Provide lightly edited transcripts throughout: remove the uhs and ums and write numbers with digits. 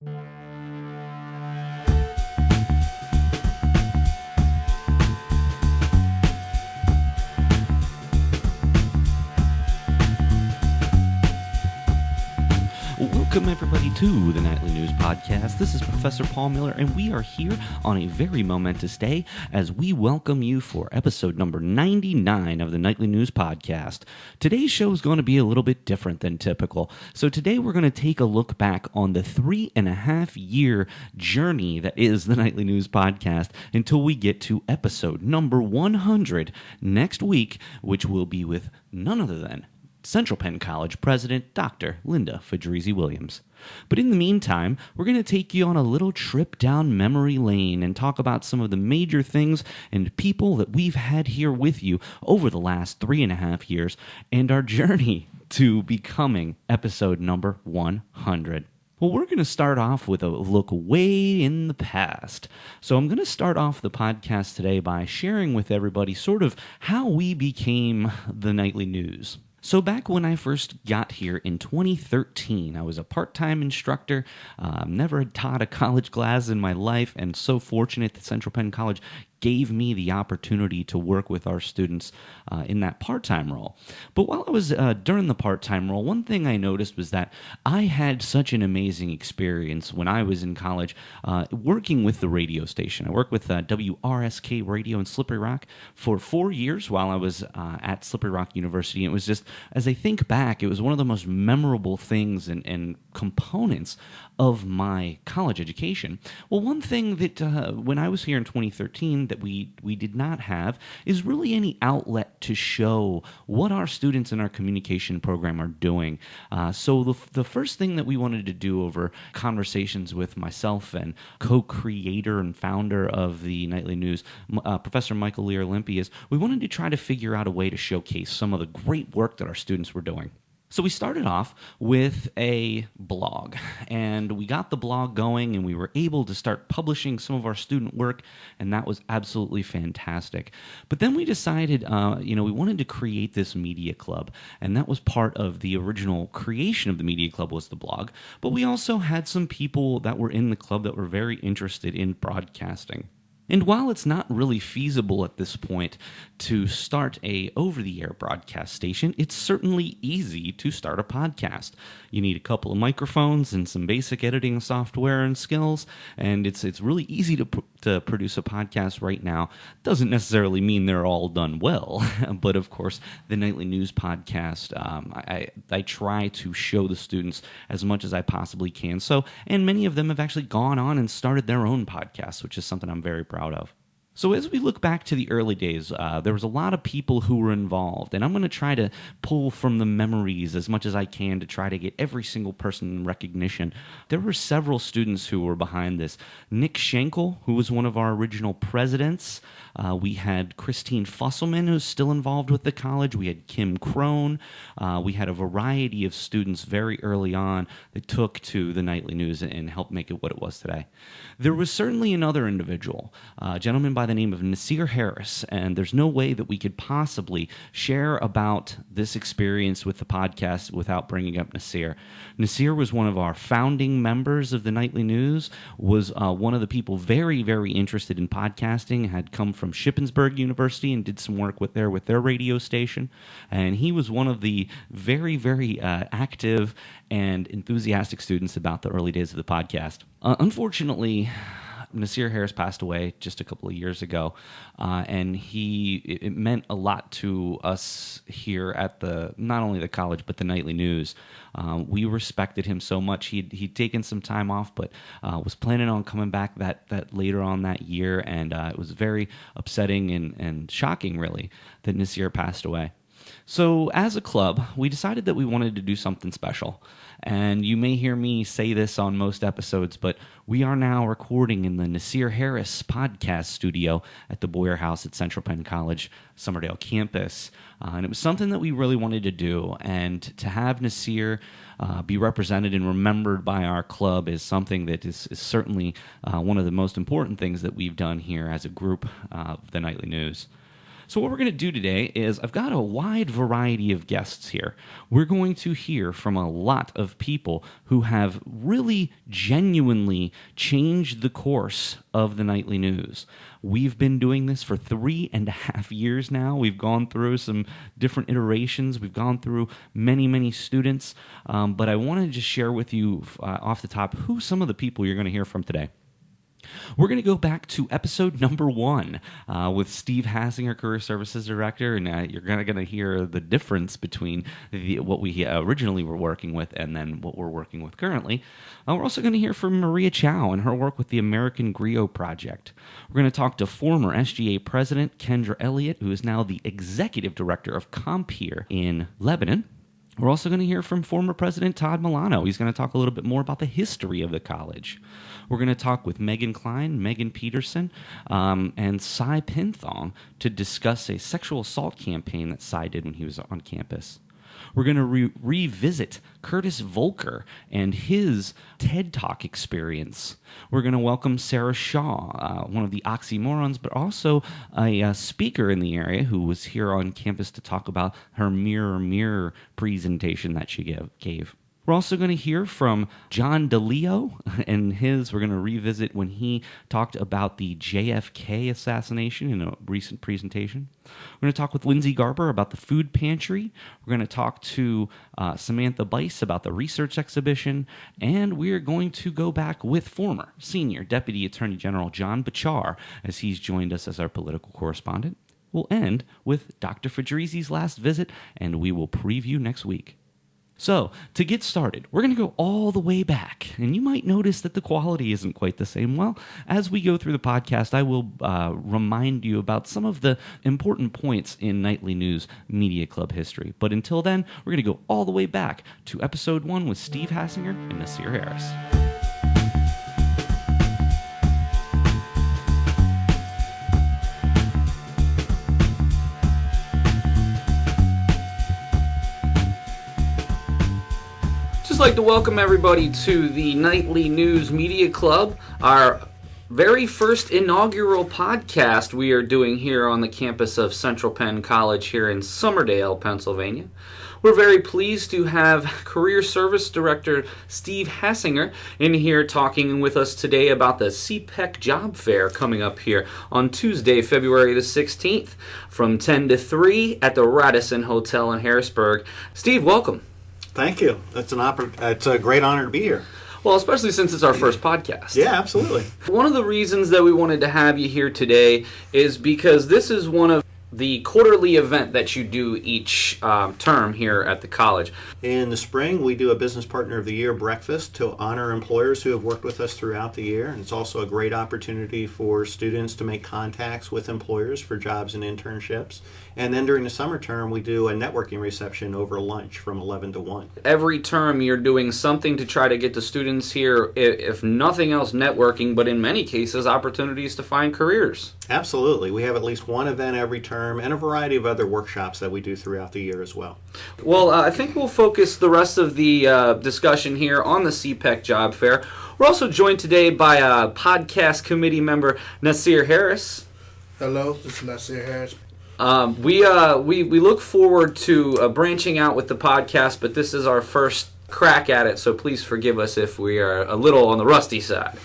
Welcome, everybody, to the Nightly News Podcast. This is Professor Paul Miller, and we are here on a very momentous day as we welcome you for episode number 99 of the Nightly News Podcast. Today's show is going to be a little bit different than typical. So today we're going to take a look back on the 3.5-year journey that is the Nightly News Podcast until we get to episode number 100 next week, which will be with none other than Central Penn College President Dr. Linda Fedrizzi-Williams. But in the meantime, we're going to take you on a little trip down memory lane and talk about some of the major things and people that we've had here with you over the last 3.5 years and our journey to becoming episode number 100. Well, we're going to start off with a look way in the past. So I'm going to start off the podcast today by sharing with everybody sort of how we became the Nightly News. So back when I first got here in 2013, I was a part-time instructor, never had taught a college class in my life, and so fortunate that Central Penn College gave me the opportunity to work with our students in that part-time role. But while I was during the part-time role, one thing I noticed was that I had such an amazing experience when I was in college working with the radio station. I worked with WRSK Radio in Slippery Rock for 4 years while I was at Slippery Rock University. And it was just, as I think back, it was one of the most memorable things and components of my college education. Well, one thing that when I was here in 2013 that we did not have is really any outlet to show what our students in our communication program are doing. So the first thing that we wanted to do over conversations with myself and co-creator and founder of the Nightly News, Professor Michael Lear-Olympy, is we wanted to try to figure out a way to showcase some of the great work that our students were doing. So we started off with a blog, and we got the blog going, and we were able to start publishing some of our student work, and that was absolutely fantastic. But then we decided, we wanted to create this media club, and that was part of the original creation of the media club was the blog. But we also had some people that were in the club that were very interested in broadcasting. And while it's not really feasible at this point to start a over-the-air broadcast station, it's certainly easy to start a podcast. You need a couple of microphones and some basic editing software and skills, and it's really easy to produce a podcast right now. Doesn't necessarily mean they're all done well, but of course, the Nightly News Podcast, I try to show the students as much as I possibly can. So, and many of them have actually gone on and started their own podcasts, which is something I'm very proud of. So as we look back to the early days, there was a lot of people who were involved, and I'm going to try to pull from the memories as much as I can to try to get every single person in recognition. There were several students who were behind this. Nick Schenkel, who was one of our original presidents. We had Christine Fusselman, who's still involved with the college. We had Kim Crone. We had a variety of students very early on that took to the Nightly News and helped make it what it was today. There was certainly another individual, a gentleman by the name of Nasir Harris, and there's no way that we could possibly share about this experience with the podcast without bringing up Nasir. Nasir was one of our founding members of the Nightly News, was one of the people very, very interested in podcasting, had come from Shippensburg University and did some work with their radio station, and he was one of the very, very active and enthusiastic students about the early days of the podcast. Unfortunately, Nasir Harris passed away just a couple of years ago, and it meant a lot to us here at not only the college, but the Nightly News. We respected him so much. He'd taken some time off, but was planning on coming back that later on that year, and it was very upsetting and shocking, really, that Nasir passed away. So as a club, we decided that we wanted to do something special. And you may hear me say this on most episodes, but we are now recording in the Nasir Harris podcast studio at the Boyer House at Central Penn College, Somerdale campus. And it was something that we really wanted to do. And to have Nasir be represented and remembered by our club is something that is certainly one of the most important things that we've done here as a group of the Nightly News. So what we're going to do today is I've got a wide variety of guests here. We're going to hear from a lot of people who have really genuinely changed the course of the nightly news. We've been doing this for 3.5 years now. We've gone through some different iterations. We've gone through many students. But I want to just share with you off the top who some of the people you're going to hear from today. We're going to go back to episode number 1 with Steve Hassinger, Career Services Director, and you're going to hear the difference between what we originally were working with and then what we're working with currently. We're also going to hear from Maria Chow and her work with the Americanriot Project. We're going to talk to former SGA President Kendra Elliott, who is now the Executive Director of CompHere in Lebanon. We're also going to hear from former President Todd Milano. He's going to talk a little bit more about the history of the college. We're going to talk with Megan Klein, Megan Peterson, and Cy Pinthong to discuss a sexual assault campaign that Cy did when he was on campus. We're going to revisit Curtis Volker and his TED Talk experience. We're going to welcome Sarah Shaw, one of the oxymorons, but also a speaker in the area who was here on campus to talk about her mirror presentation that she gave. We're also going to hear from John DeLeo and we're going to revisit when he talked about the JFK assassination in a recent presentation. We're going to talk with Lindsay Garber about the food pantry. We're going to talk to Samantha Bice about the research exhibition. And we're going to go back with former Senior Deputy Attorney General John Bachar as he's joined us as our political correspondent. We'll end with Dr. Fadrizi's last visit, and we will preview next week. So, to get started, we're going to go all the way back, and you might notice that the quality isn't quite the same. Well, as we go through the podcast, I will remind you about some of the important points in Nightly News Media Club history. But until then, we're going to go all the way back to episode 1 with Steve Hassinger and Nasir Harris. Like to welcome everybody to the Nightly News Media Club, our very first inaugural podcast we are doing here on the campus of Central Penn College here in Somerdale, Pennsylvania. We're very pleased to have Career Service Director Steve Hassinger in here talking with us today about the CPEC Job Fair coming up here on Tuesday, February the 16th from 10 to 3 at the Radisson Hotel in Harrisburg. Steve, welcome. Thank you. It's a great honor to be here. Well, especially since it's our first podcast. Yeah, absolutely. One of the reasons that we wanted to have you here today is because this is one of the quarterly event that you do each term here at the college. In the spring, we do a Business Partner of the Year breakfast to honor employers who have worked with us throughout the year. And it's also a great opportunity for students to make contacts with employers for jobs and internships. And then during the summer term, we do a networking reception over lunch from 11 to 1. Every term, you're doing something to try to get the students here, if nothing else, networking, but in many cases, opportunities to find careers. Absolutely. We have at least one event every term and a variety of other workshops that we do throughout the year as well. Well, I think we'll focus the rest of the discussion here on the CPEC Job Fair. We're also joined today by a podcast committee member, Nasir Harris. Hello, this is Nasir Harris. We look forward to branching out with the podcast, but this is our first crack at it, so please forgive us if we are a little on the rusty side.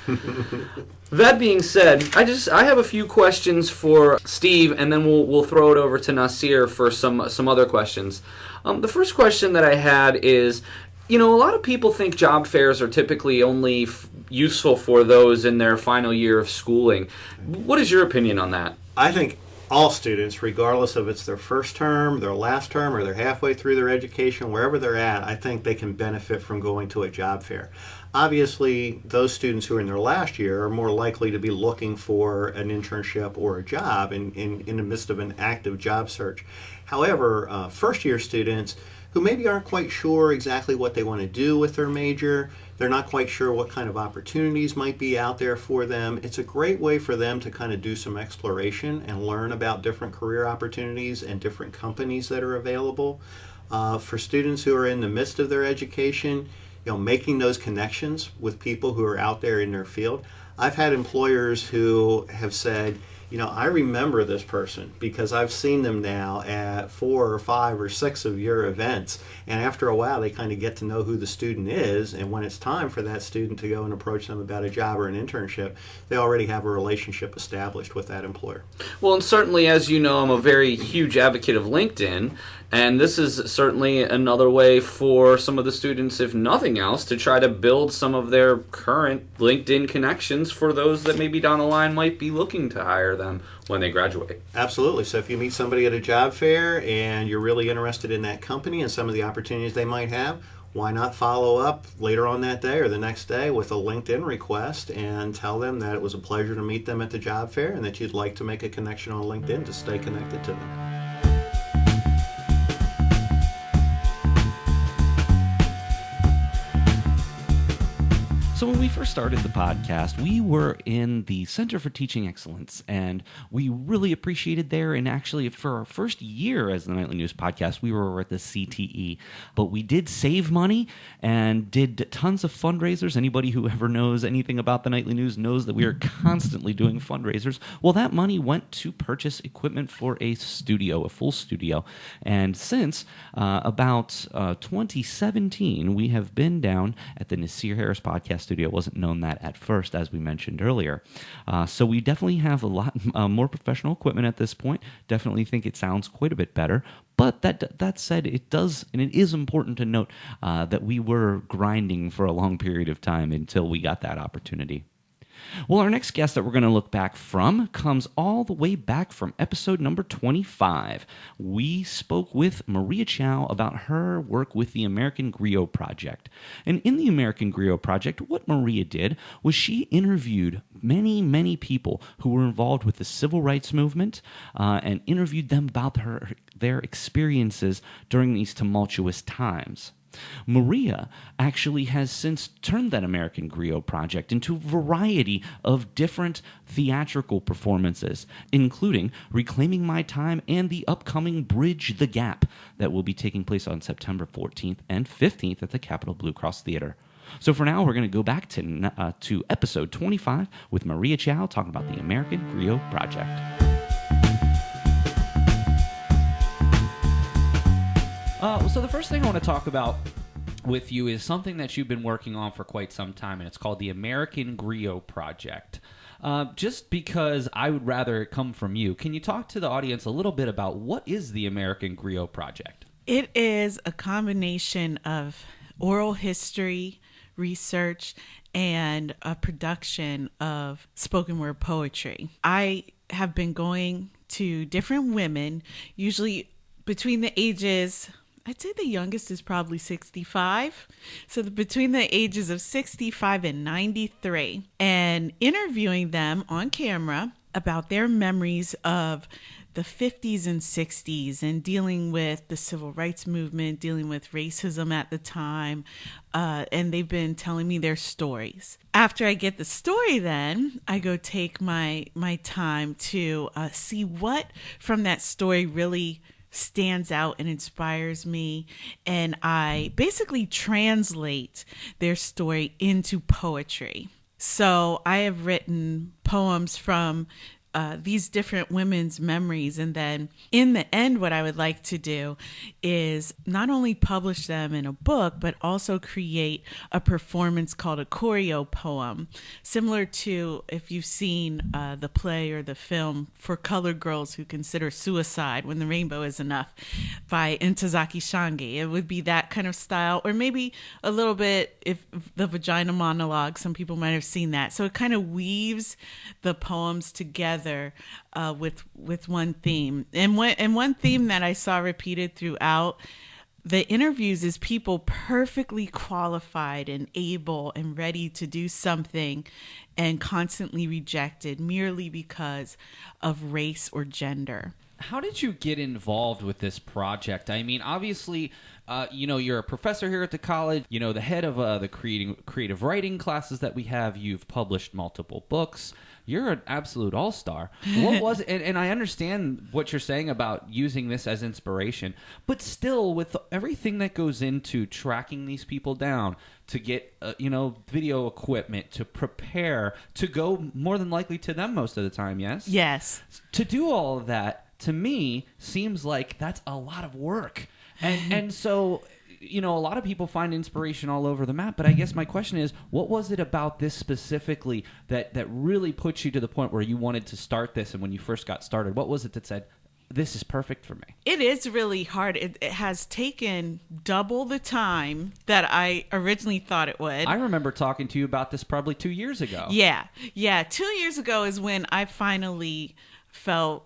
That being said, I have a few questions for Steve, and then we'll throw it over to Nasir for some other questions. The first question that I had is, a lot of people think job fairs are typically only useful for those in their final year of schooling. What is your opinion on that? I think all students, regardless of it's their first term, their last term, or they're halfway through their education, wherever they're at, I think they can benefit from going to a job fair. Obviously, those students who are in their last year are more likely to be looking for an internship or a job in the midst of an active job search. However, first-year students who maybe aren't quite sure exactly what they want to do with their major, they're not quite sure what kind of opportunities might be out there for them. It's a great way for them to kind of do some exploration and learn about different career opportunities and different companies that are available. For students who are in the midst of their education, making those connections with people who are out there in their field. I've had employers who have said, I remember this person because I've seen them now at 4 or 5 or 6 of your events. And after a while, they kind of get to know who the student is. And when it's time for that student to go and approach them about a job or an internship, they already have a relationship established with that employer. Well, and certainly, as you know, I'm a very huge advocate of LinkedIn. And this is certainly another way for some of the students, if nothing else, to try to build some of their current LinkedIn connections for those that maybe down the line might be looking to hire them when they graduate. Absolutely. So if you meet somebody at a job fair and you're really interested in that company and some of the opportunities they might have, why not follow up later on that day or the next day with a LinkedIn request and tell them that it was a pleasure to meet them at the job fair and that you'd like to make a connection on LinkedIn to stay connected to them. So when we first started the podcast, we were in the Center for Teaching Excellence, and we really appreciated there. And actually, for our first year as the Nightly News Podcast, we were at the CTE. But we did save money and did tons of fundraisers. Anybody who ever knows anything about the Nightly News knows that we are constantly doing fundraisers. Well, that money went to purchase equipment for a studio, a full studio. And since about 2017, we have been down at the Nasir Harris Podcast Studio. It wasn't known that at first, as we mentioned earlier. So we definitely have a lot more professional equipment at this point. Definitely think it sounds quite a bit better. But that said, it does, and it is important to note that we were grinding for a long period of time until we got that opportunity. Well, our next guest that we're going to look back from comes all the way back from episode number 25. We spoke with Maria Chow about her work with the Americanriot Project. And in the Americanriot Project, what Maria did was she interviewed many, many people who were involved with the civil rights movement and interviewed them about their experiences during these tumultuous times. Maria actually has since turned that Americanriot Project into a variety of different theatrical performances, including Reclaiming My Time and the upcoming Bridge the Gap that will be taking place on September 14th and 15th at the Capitol Blue Cross Theater. So for now, we're going to go back to episode 25 with Maria Chow talking about the Americanriot Project. So the first thing I want to talk about with you is something that you've been working on for quite some time, and it's called the Americanriot Project. Just because I would rather it come from you, can you talk to the audience a little bit about what is the Americanriot Project? It is a combination of oral history, research, and a production of spoken word poetry. I have been going to different women, usually between the ages, I'd say the youngest is probably 65. So between the ages of 65 and 93, and interviewing them on camera about their memories of the 50s and 60s and dealing with the civil rights movement, dealing with racism at the time. And they've been telling me their stories. After I get the story, then I go take my time to see what from that story really stands out and inspires me, and I basically translate their story into poetry. So I have written poems from these different women's memories, and then in the end, what I would like to do is not only publish them in a book, but also create a performance called a choreo poem, similar to if you've seen the play or the film For Colored Girls Who Consider Suicide When the Rainbow Is Enough by Ntozake Shange. It would be that kind of style, or maybe a little bit if the vagina monologue, some people might have seen that. So it kind of weaves the poems together with one theme. And one theme that I saw repeated throughout the interviews is people perfectly qualified and able and ready to do something and constantly rejected merely because of race or gender. How did you get involved with this project? I mean, obviously, You're a professor here at the college, the head of the creative writing classes that we have. You've published multiple books. You're an absolute all-star. What was it? And I understand what you're saying about using this as inspiration, but still, with everything that goes into tracking these people down, to get, video equipment, to prepare, to go more than likely to them most of the time, yes? Yes. To do all of that, to me, seems like that's a lot of work. And so, a lot of people find inspiration all over the map, but I guess my question is, what was it about this specifically that really put you to the point where you wanted to start this? And when you first got started, what was it that said, this is perfect for me? It is really hard. It has taken double the time that I originally thought it would. I remember talking to you about this probably 2 years ago. Yeah. 2 years ago is when I finally felt,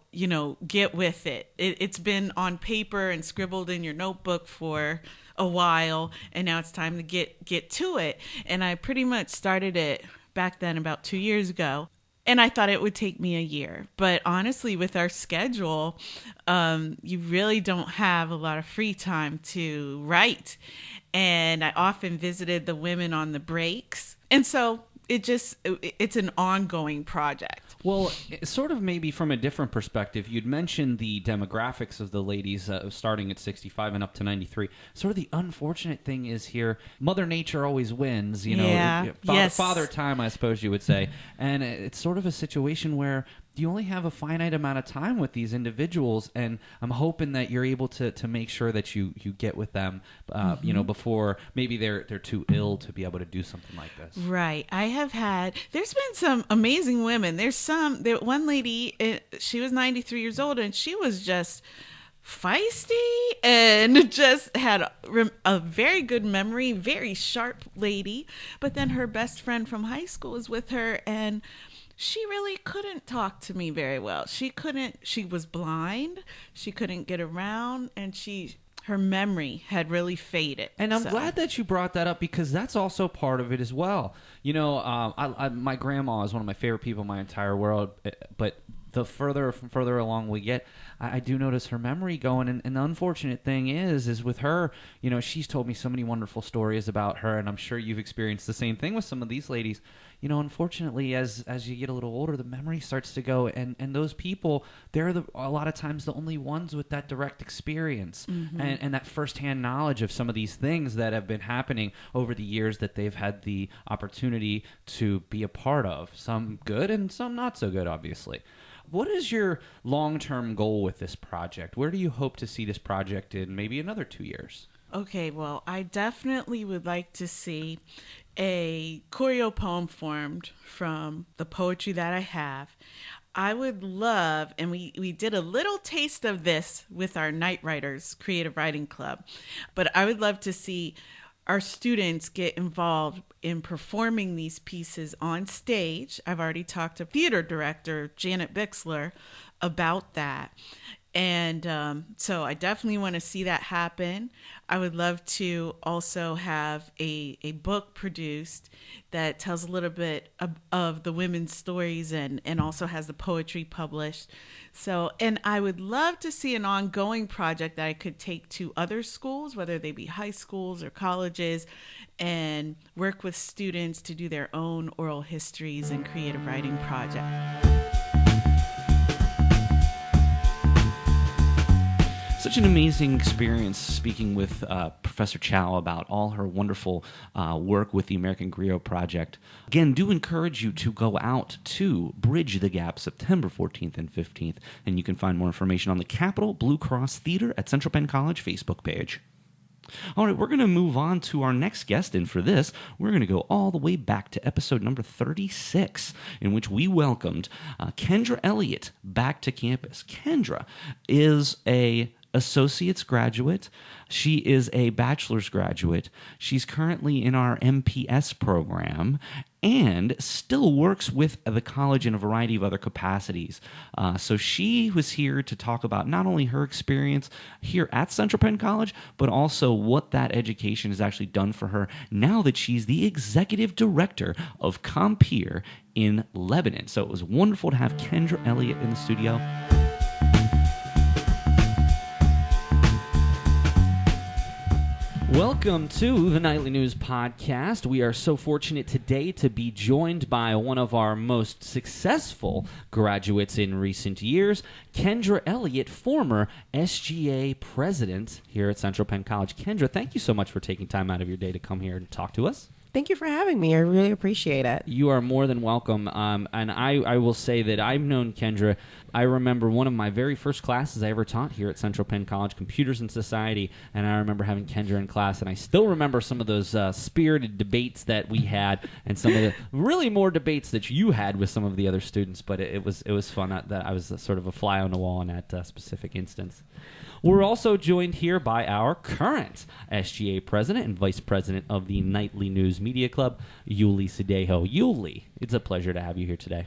get with it. It's been on paper and scribbled in your notebook for a while, and now it's time to get to it. And I pretty much started it back then about 2 years ago. And I thought it would take me a year. But honestly, with our schedule, you really don't have a lot of free time to write. And I often visited the women on the breaks. And so it's an ongoing project. Well, sort of maybe from a different perspective, you'd mentioned the demographics of the ladies starting at 65 and up to 93. Sort of the unfortunate thing is here, Mother Nature always wins, Father Time, I suppose you would say. And it's sort of a situation where you only have a finite amount of time with these individuals, and I'm hoping that you're able to make sure that you get with them, before maybe they're too ill to be able to do something like this. Right. There's been some amazing women. One lady, she was 93 years old, and she was just feisty and just had a very good memory, very sharp lady. But then her best friend from high school was with her, and she really couldn't talk to me very well. She was blind. She couldn't get around, and her memory had really faded. And I'm glad that you brought that up, because that's also part of it as well. My grandma is one of my favorite people in my entire world, but the further along we get, I do notice her memory going. And the unfortunate thing is with her, she's told me so many wonderful stories about her, and I'm sure you've experienced the same thing with some of these ladies. Unfortunately, as you get a little older, the memory starts to go, and those people, they're a lot of times the only ones with that direct experience and that firsthand knowledge of some of these things that have been happening over the years that they've had the opportunity to be a part of. Some good and some not so good, obviously. What is your long-term goal with this project? Where do you hope to see this project in maybe another 2 years? Okay, well, I definitely would like to see a choreo poem formed from the poetry that I have. I would love, and we did a little taste of this with our Night Writers Creative Writing Club, but I would love to see our students get involved in performing these pieces on stage. I've already talked to theater director Janet Bixler about that. And so I definitely want to see that happen. I would love to also have a book produced that tells a little bit of the women's stories and also has the poetry published. So, and I would love to see an ongoing project that I could take to other schools, whether they be high schools or colleges, and work with students to do their own oral histories and creative writing projects. Such an amazing experience speaking with Professor Chow about all her wonderful work with the Americanriot Project. Again, do encourage you to go out to Bridge the Gap September 14th and 15th, and you can find more information on the Capital Blue Cross Theater at Central Penn College Facebook page. All right, we're going to move on to our next guest, and for this, we're going to go all the way back to episode number 36, in which we welcomed Kendra Elliott back to campus. Kendra is a associate's graduate. She is a bachelor's graduate. She's currently in our MPS program and still works with the college in a variety of other capacities. So she was here to talk about not only her experience here at Central Penn College, but also what that education has actually done for her now that she's the executive director of Compeer in Lebanon. So it was wonderful to have Kendra Elliott in the studio. Welcome to the Nightly News Podcast. We are so fortunate today to be joined by one of our most successful graduates in recent years, Kendra Elliott, former SGA president here at Central Penn College. Kendra, thank you so much for taking time out of your day to come here and talk to us. Thank you for having me. I really appreciate it. You are more than welcome. And I will say that I've known Kendra. I remember one of my very first classes I ever taught here at Central Penn College, Computers and Society, and I remember having Kendra in class, and I still remember some of those spirited debates that we had and some of the really more debates that you had with some of the other students, but it was fun. That I was sort of a fly on the wall in that specific instance. We're also joined here by our current SGA president and vice president of the Nightly News Media Club, Yuli Sadejo. Yuli, it's a pleasure to have you here today.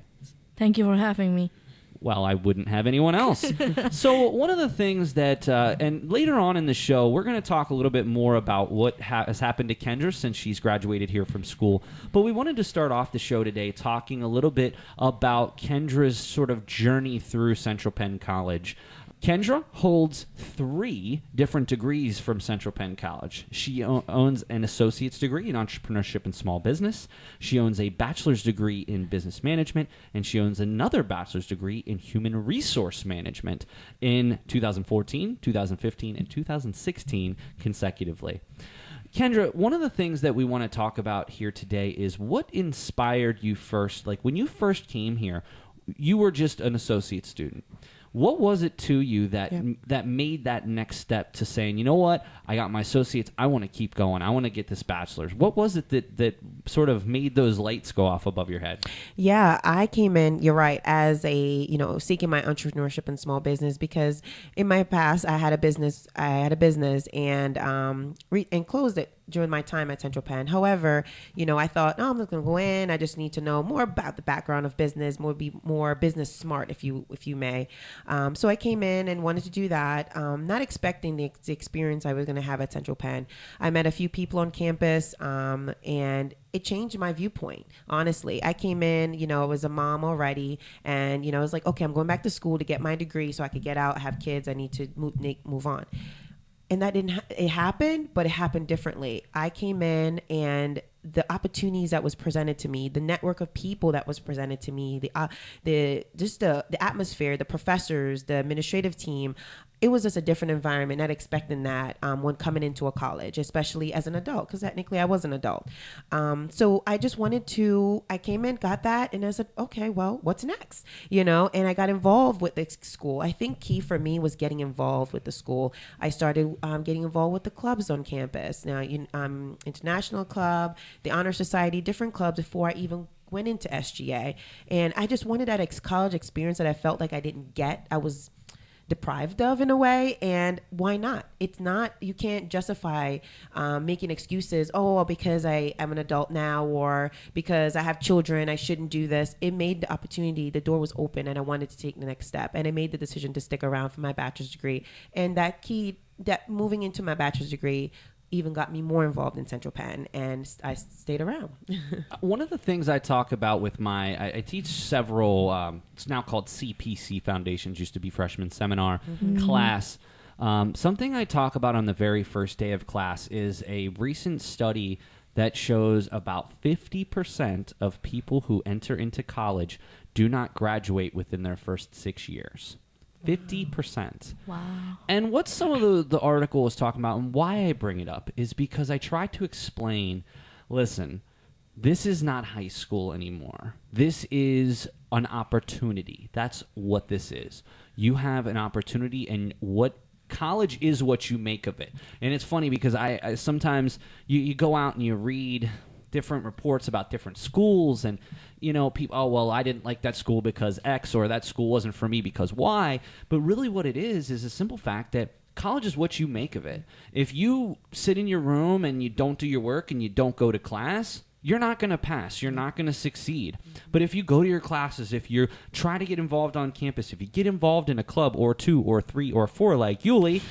Thank you for having me. Well, I wouldn't have anyone else. So one of the things that, and later on in the show, we're going to talk a little bit more about what has happened to Kendra since she's graduated here from school. But we wanted to start off the show today talking a little bit about Kendra's sort of journey through Central Penn College. Kendra holds 3 different degrees from Central Penn College. She owns an associate's degree in entrepreneurship and small business. She owns a bachelor's degree in business management, and she owns another bachelor's degree in human resource management in 2014, 2015, and 2016 consecutively. Kendra, one of the things that we want to talk about here today is what inspired you first. Like when you first came here, you were just an associate student. What was it to you that made that next step to saying, you know what, I got my associates, I want to keep going, I want to get this bachelor's? What was it that sort of made those lights go off above your head? Yeah, I came in, you're right, as seeking my entrepreneurship and small business, because in my past I had a business and closed it during my time at Central Penn. However, I thought, I'm not going to go in. I just need to know more about the background of business, be more business smart, if you may. So I came in and wanted to do that, not expecting the experience I was going to have at Central Penn. I met a few people on campus, and it changed my viewpoint. Honestly, I came in, I was a mom already, and I was like, okay, I'm going back to school to get my degree so I could get out, have kids. I need to move on. And that it happened, but it happened differently. I came in, and the opportunities that was presented to me, the network of people that was presented to me, the atmosphere, the professors, the administrative team, it was just a different environment, not expecting that when coming into a college, especially as an adult, because technically I was an adult. So I just I came in, got that, and I said, okay, well, what's next? And I got involved with the school. I think key for me was getting involved with the school. I started getting involved with the clubs on campus. Now, International Club, the Honor Society, different clubs before I even went into SGA. And I just wanted that college experience that I felt like I didn't get. I was deprived of in a way, and why not? It's not, you can't justify making excuses, because I am an adult now, or because I have children, I shouldn't do this. It made the opportunity, the door was open, and I wanted to take the next step, and I made the decision to stick around for my bachelor's degree. And that moving into my bachelor's degree even got me more involved in Central Penn, and I stayed around. One of the things I talk about with I teach several, it's now called CPC Foundations, used to be freshman seminar class. Something I talk about on the very first day of class is a recent study that shows about 50% of people who enter into college do not graduate within their first 6 years. 50%. Wow. And what some of the article was talking about, and why I bring it up, is because I try to explain, listen, this is not high school anymore. This is an opportunity. That's what this is. You have an opportunity, and what college is what you make of it. And it's funny because I sometimes you go out and you read different reports about different schools, and people, I didn't like that school because X, or that school wasn't for me because Y. But really what it is a simple fact that college is what you make of it. If you sit in your room and you don't do your work and you don't go to class, you're not going to pass. You're not going to succeed. But if you go to your classes, if you try to get involved on campus, if you get involved in a club or 2 or 3 or 4 like Yuli,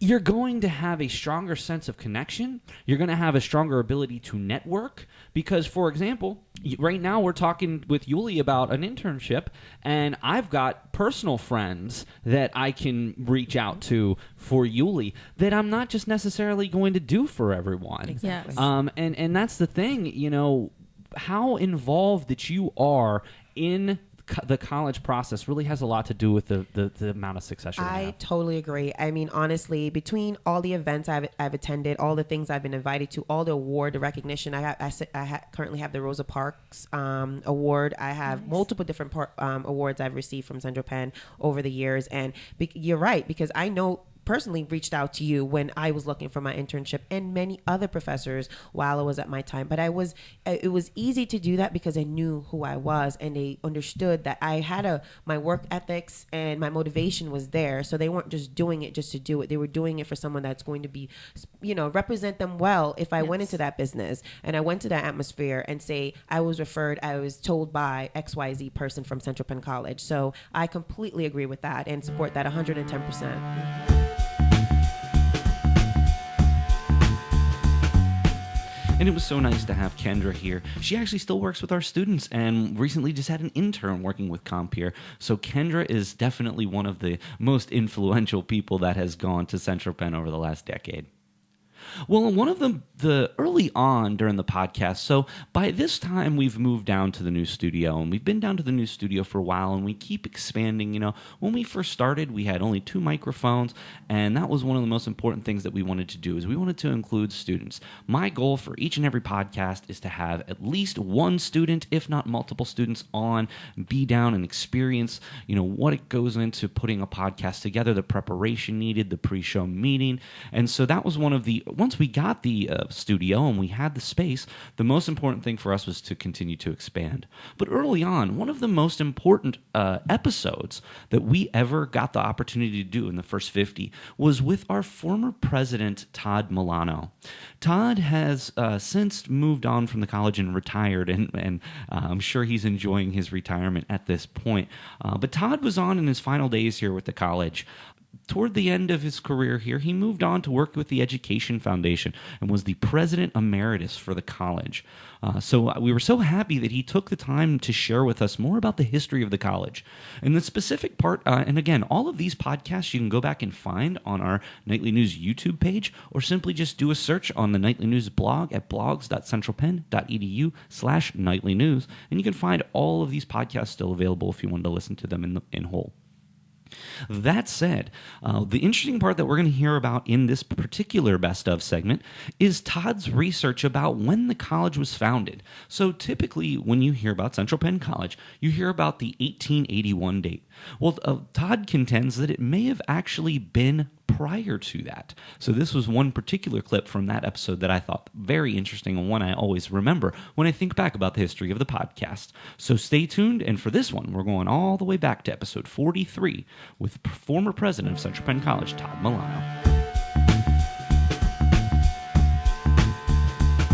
you're going to have a stronger sense of connection. You're going to have a stronger ability to network because, for example, right now we're talking with Yuli about an internship, and I've got personal friends that I can reach out to for Yuli that I'm not just necessarily going to do for everyone. Exactly. And that's the thing, how involved that you are in the college process really has a lot to do with the amount of success you're going to have. I totally agree. I mean, honestly, between all the events I've attended, all the things I've been invited to, all the award, the recognition, currently have the Rosa Parks award. I have multiple different awards I've received from Central Penn over the years. And you're right, because I know personally reached out to you when I was looking for my internship and many other professors while I was at my time. But it was easy to do that because I knew who I was and they understood that I had my work ethics and my motivation was there. So they weren't just doing it just to do it. They were doing it for someone that's going to be, represent them well if I went into that business and I went to that atmosphere and say I was told by XYZ person from Central Penn College. So I completely agree with that and support that 110%. And it was so nice to have Kendra here. She actually still works with our students and recently just had an intern working with Compeer. So Kendra is definitely one of the most influential people that has gone to Central Penn over the last decade. Well, one of them, the early on during the podcast, so by this time we've moved down to the new studio, and we've been down to the new studio for a while, and we keep expanding. When we first started, we had only 2 microphones, and that was one of the most important things that we wanted to do, is we wanted to include students. My goal for each and every podcast is to have at least one student, if not multiple students on, be down and experience, what it goes into putting a podcast together, the preparation needed, the pre-show meeting, and so that was once we got the studio and we had the space, the most important thing for us was to continue to expand. But early on, one of the most important episodes that we ever got the opportunity to do in the first 50 was with our former president, Todd Milano. Todd has since moved on from the college and retired, and I'm sure he's enjoying his retirement at this point. But Todd was on in his final days here with the college. Toward the end of his career here, he moved on to work with the Education Foundation and was the president emeritus for the college. So we were so happy that he took the time to share with us more about the history of the college. And the specific part, and again, all of these podcasts you can go back and find on our Nightly News YouTube page, or simply just do a search on the Nightly News blog at blogs.centralpenn.edu/nightly news, and you can find all of these podcasts still available if you wanted to listen to them in whole. That said, the interesting part that we're going to hear about in this particular Best Of segment is Todd's research about when the college was founded. So typically, when you hear about Central Penn College, you hear about the 1881 date. Well, Todd contends that it may have actually been prior to that. So this was one particular clip from that episode that I thought very interesting and one I always remember when I think back about the history of the podcast. So stay tuned, and for this one, we're going all the way back to episode 43 with former president of Central Penn College, Todd Milano.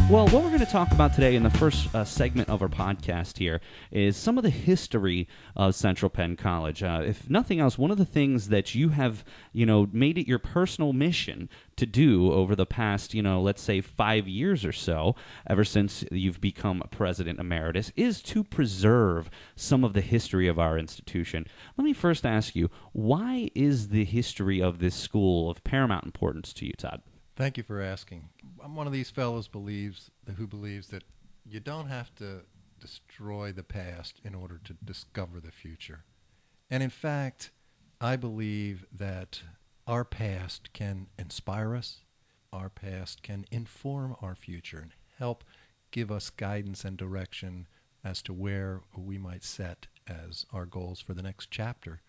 Well, what we're going to talk about today in the first segment of our podcast here is some of the history of Central Penn College. If nothing else, one of the things that you have, made it your personal mission to do over the past, let's say 5 years or so, ever since you've become president emeritus, is to preserve some of the history of our institution. Let me first ask you, why is the history of this school of paramount importance to you, Todd? Thank you for asking. I'm one of these fellows who believes that you don't have to destroy the past in order to discover the future. And in fact, I believe that our past can inspire us, our past can inform our future and help give us guidance and direction as to where we might set as our goals for the next chapter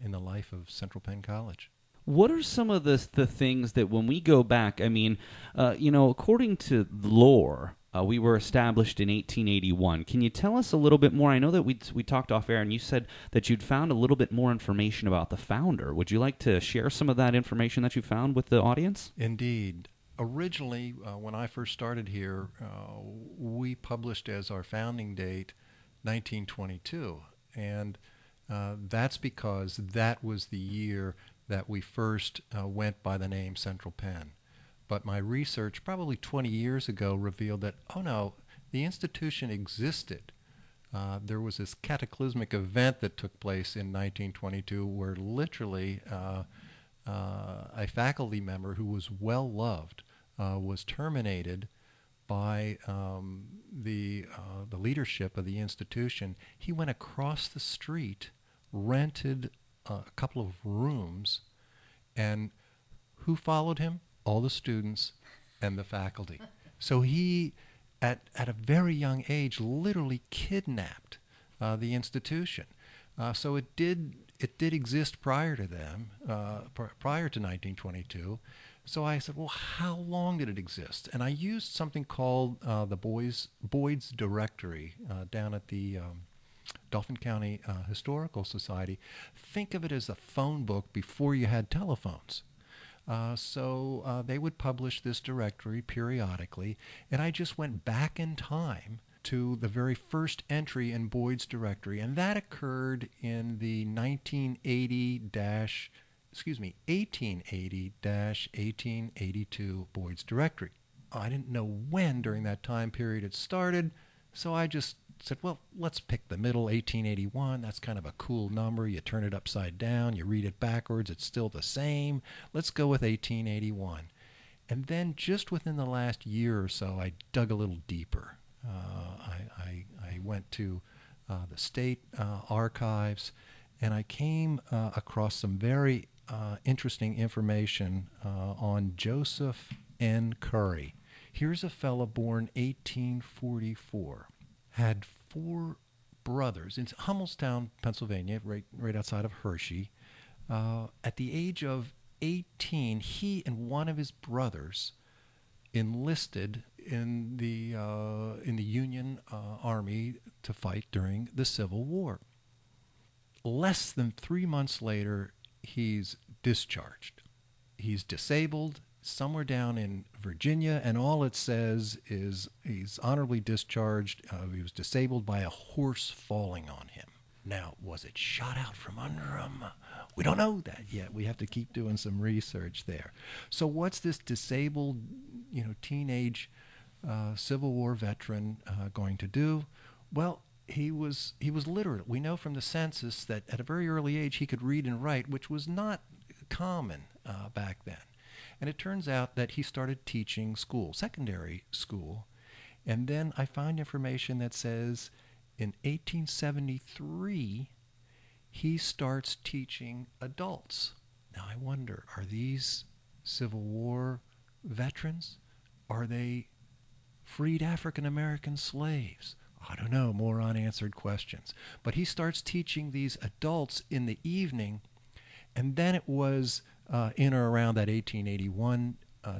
in the life of Central Penn College. What are some of the things that when we go back, according to lore, we were established in 1881. Can you tell us a little bit more? I know that we talked off air and you said that you'd found a little bit more information about the founder. Would you like to share some of that information that you found with the audience? Indeed. Originally, when I first started here, we published as our founding date 1922. And that's because that was the year that we first went by the name Central Penn. But my research probably 20 years ago revealed that, oh no, the institution existed. There was this cataclysmic event that took place in 1922 where literally a faculty member who was well loved was terminated by the leadership of the institution. He went across the street, rented a couple of rooms, and who followed him? All the students and the faculty. So he, at a very young age, literally kidnapped the institution. So it did exist prior to them, prior to 1922. So I said, well, how long did it exist? And I used something called the Boyd's Directory down at the Dauphin County Historical Society. Think of it as a phone book before you had telephones. So they would publish this directory periodically, and I just went back in time to the very first entry in Boyd's Directory, and that occurred in the 1880-1882 Boyd's Directory. I didn't know when during that time period it started, so I just said, well, let's pick the middle, 1881. That's kind of a cool number. You turn it upside down, you read it backwards, it's still the same. Let's go with 1881. And then just within the last year or so, I dug a little deeper. I went to the state archives, and I came across some very interesting information on Joseph N. Curry. Here's a fellow born 1844. Had 4 brothers in Hummelstown, Pennsylvania, right outside of Hershey. At the age of 18, he and one of his brothers enlisted in the Union Army to fight during the Civil War. Less than 3 months later, he's discharged. He's disabled somewhere down in Virginia, and all it says is he's honorably discharged. He was disabled by a horse falling on him. Now, was it shot out from under him? We don't know that yet. We have to keep doing some research there. So what's this disabled, teenage Civil War veteran going to do? Well, he was literate. We know from the census that at a very early age he could read and write, which was not common back then. And it turns out that he started teaching school, secondary school. And then I find information that says in 1873, he starts teaching adults. Now I wonder, are these Civil War veterans? Are they freed African American slaves? I don't know, more unanswered questions. But he starts teaching these adults in the evening, and then it was in or around that 1881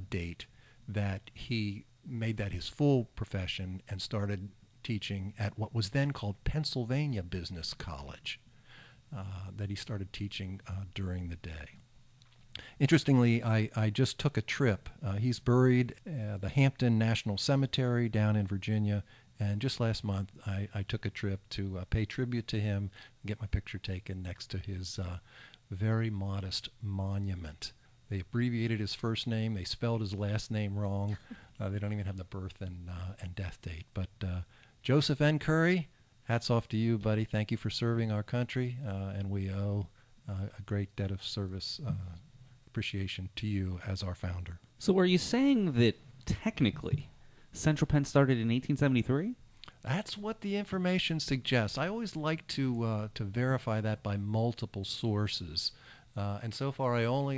date that he made that his full profession and started teaching at what was then called Pennsylvania Business College, that he started teaching during the day. Interestingly, I just took a trip. He's buried at the Hampton National Cemetery down in Virginia, and just last month I took a trip to pay tribute to him, get my picture taken next to his very modest monument. They abbreviated his first name. They spelled his last name wrong. They don't even have the birth and death date. But Joseph N. Curry, hats off to you, buddy. Thank you for serving our country, and we owe a great debt of service appreciation to you as our founder. So are you saying that technically Central Penn started in 1873? That's what the information suggests. I always like to verify that by multiple sources, and so far I only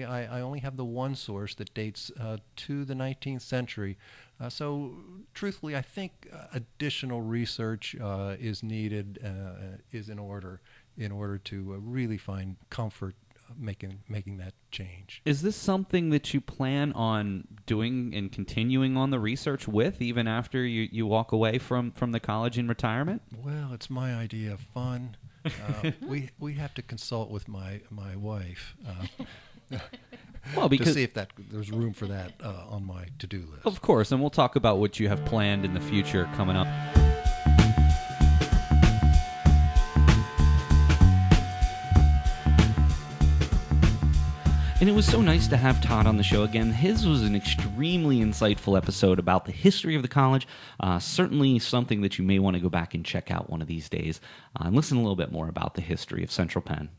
have the one source that dates to the 19th century. So truthfully, I think additional research is needed, is in order to really find comfort making that change. Is this something that you plan on doing and continuing on the research with, even after you walk away from the college in retirement? Well, it's my idea of fun. We have to consult with my wife Well, because to see if there's room for that on my to-do list. Of course, and we'll talk about what you have planned in the future coming up. And it was so nice to have Todd on the show again. His was an extremely insightful episode about the history of the college. Certainly something that you may want to go back and check out one of these days and listen a little bit more about the history of Central Penn.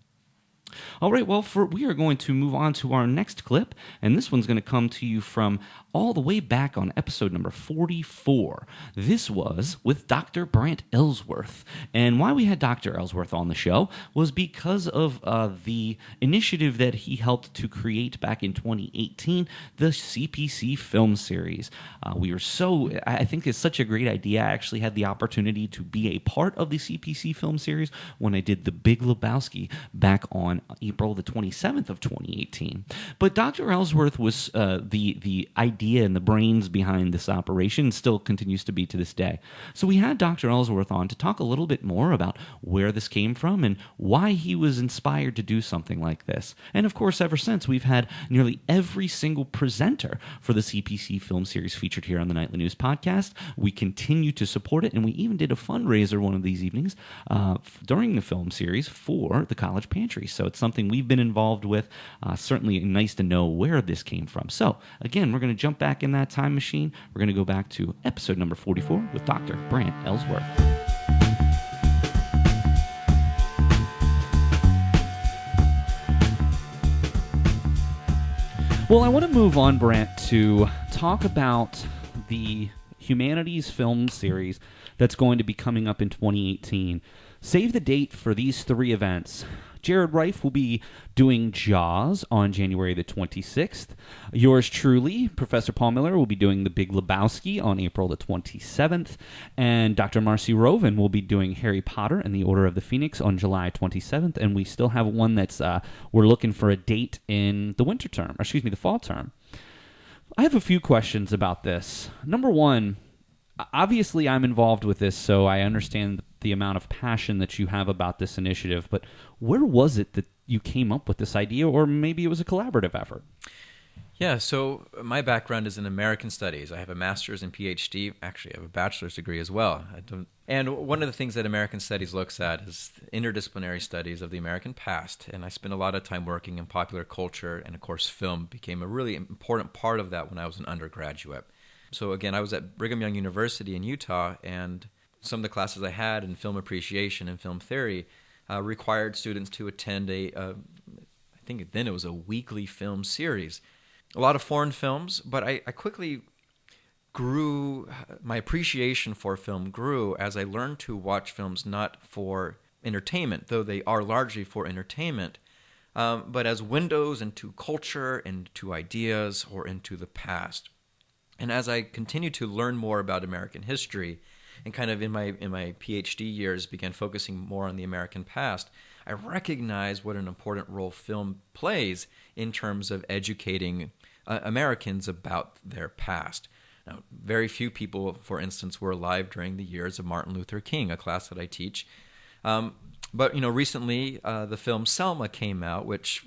All right, well, we are going to move on to our next clip, and this one's going to come to you from all the way back on episode number 44. This was with Dr. Brant Ellsworth, and why we had Dr. Ellsworth on the show was because of the initiative that he helped to create back in 2018, the CPC Film Series. I think it's such a great idea. I actually had the opportunity to be a part of the CPC Film Series when I did The Big Lebowski back on April the 27th of 2018. But Dr. Ellsworth was the idea and the brains behind this operation, still continues to be to this day. So we had Dr. Ellsworth on to talk a little bit more about where this came from and why he was inspired to do something like this. And of course, ever since, we've had nearly every single presenter for the CPC Film Series featured here on the Nightly News Podcast. We continue to support it, and we even did a fundraiser one of these evenings during the film series for the College Pantry. So it's something we've been involved with. Certainly nice to know where this came from. So again, we're going to jump back in that time machine. We're going to go back to episode number 44 with Dr. Brant Ellsworth. Well, I want to move on, Brant, to talk about the Humanities film series that's going to be coming up in 2018. Save the date for these three events. Jared Reif will be doing Jaws on January the 26th. Yours truly, Professor Paul Miller, will be doing The Big Lebowski on April the 27th. And Dr. Marcy Roven will be doing Harry Potter and the Order of the Phoenix on July 27th. And we still have one that's, we're looking for a date in the fall term. I have a few questions about this. Number one, obviously I'm involved with this, so I understand the amount of passion that you have about this initiative, but where was it that you came up with this idea, or maybe it was a collaborative effort? Yeah, so my background is in American Studies. I have a master's and PhD. Actually, I have a bachelor's degree as well. And one of the things that American Studies looks at is interdisciplinary studies of the American past. And I spent a lot of time working in popular culture, and of course, film became a really important part of that when I was an undergraduate. So again, I was at Brigham Young University in Utah, and some of the classes I had in film appreciation and film theory required students to attend I think then it was a weekly film series. A lot of foreign films, but I quickly grew, my appreciation for film grew as I learned to watch films not for entertainment, though they are largely for entertainment, but as windows into culture, into ideas, or into the past. And as I continued to learn more about American history, and kind of in my PhD years began focusing more on the American past, I recognized what an important role film plays in terms of educating Americans about their past. Now, very few people, for instance, were alive during the years of Martin Luther King, a class that I teach. But recently the film Selma came out, which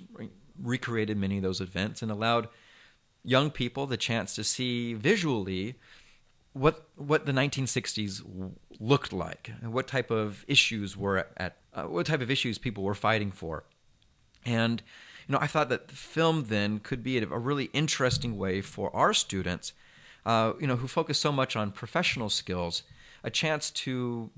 recreated many of those events and allowed young people the chance to see visually what the 1960s looked like, and what type of issues people were fighting for. And I thought that film then could be a really interesting way for our students, who focus so much on professional skills, a chance to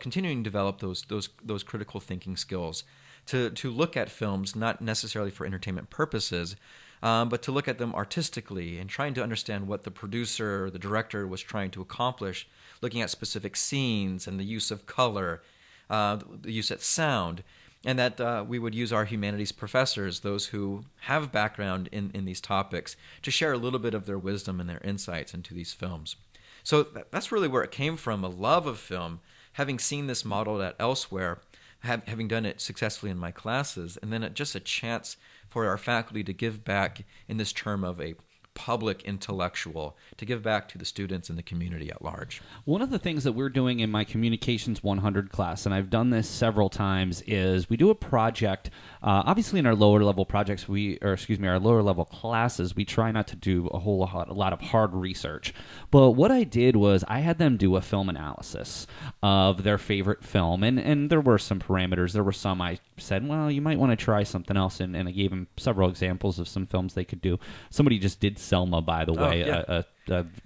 continuing to develop those critical thinking skills, to look at films not necessarily for entertainment purposes, but to look at them artistically and trying to understand what the producer or the director was trying to accomplish, looking at specific scenes and the use of color, the use of sound, and that we would use our humanities professors, those who have background in these topics, to share a little bit of their wisdom and their insights into these films. So that's really where it came from, a love of film, having seen this modeled elsewhere, having done it successfully in my classes, and then just a chance for our faculty to give back in this term of a public intellectual to give back to the students and the community at large. One of the things that we're doing in my Communications 100 class, and I've done this several times, is we do a project. Obviously, in our lower level projects, our lower level classes, we try not to do a lot of hard research. But what I did was I had them do a film analysis of their favorite film, and there were some parameters. There were some I said, well, you might want to try something else, and I gave them several examples of some films they could do. Somebody just did Selma, by the way, a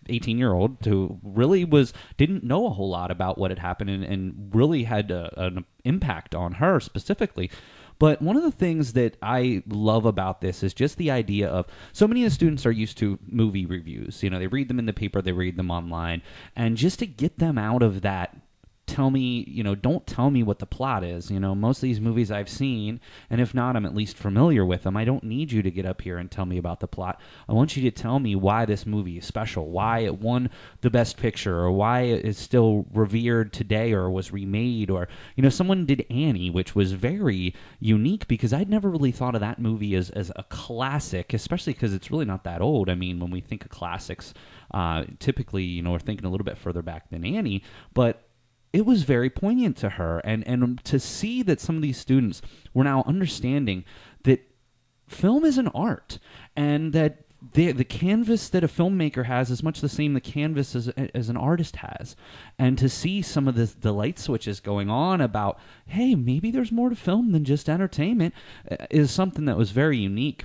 18-year-old who really didn't know a whole lot about what had happened and really had an impact on her specifically. But one of the things that I love about this is just the idea of so many of the students are used to movie reviews. They read them in the paper, they read them online, and just to get them out of that, don't tell me what the plot is. Most of these movies I've seen, and if not, I'm at least familiar with them. I don't need you to get up here and tell me about the plot. I want you to tell me why this movie is special, why it won the best picture, or why it is still revered today or was remade. Or, someone did Annie, which was very unique because I'd never really thought of that movie as a classic, especially because it's really not that old. I mean, when we think of classics, typically, we're thinking a little bit further back than Annie, but it was very poignant to her, and to see that some of these students were now understanding that film is an art, and that the canvas that a filmmaker has is much the same the canvas as an artist has, and to see some of the light switches going on about, hey, maybe there's more to film than just entertainment, is something that was very unique.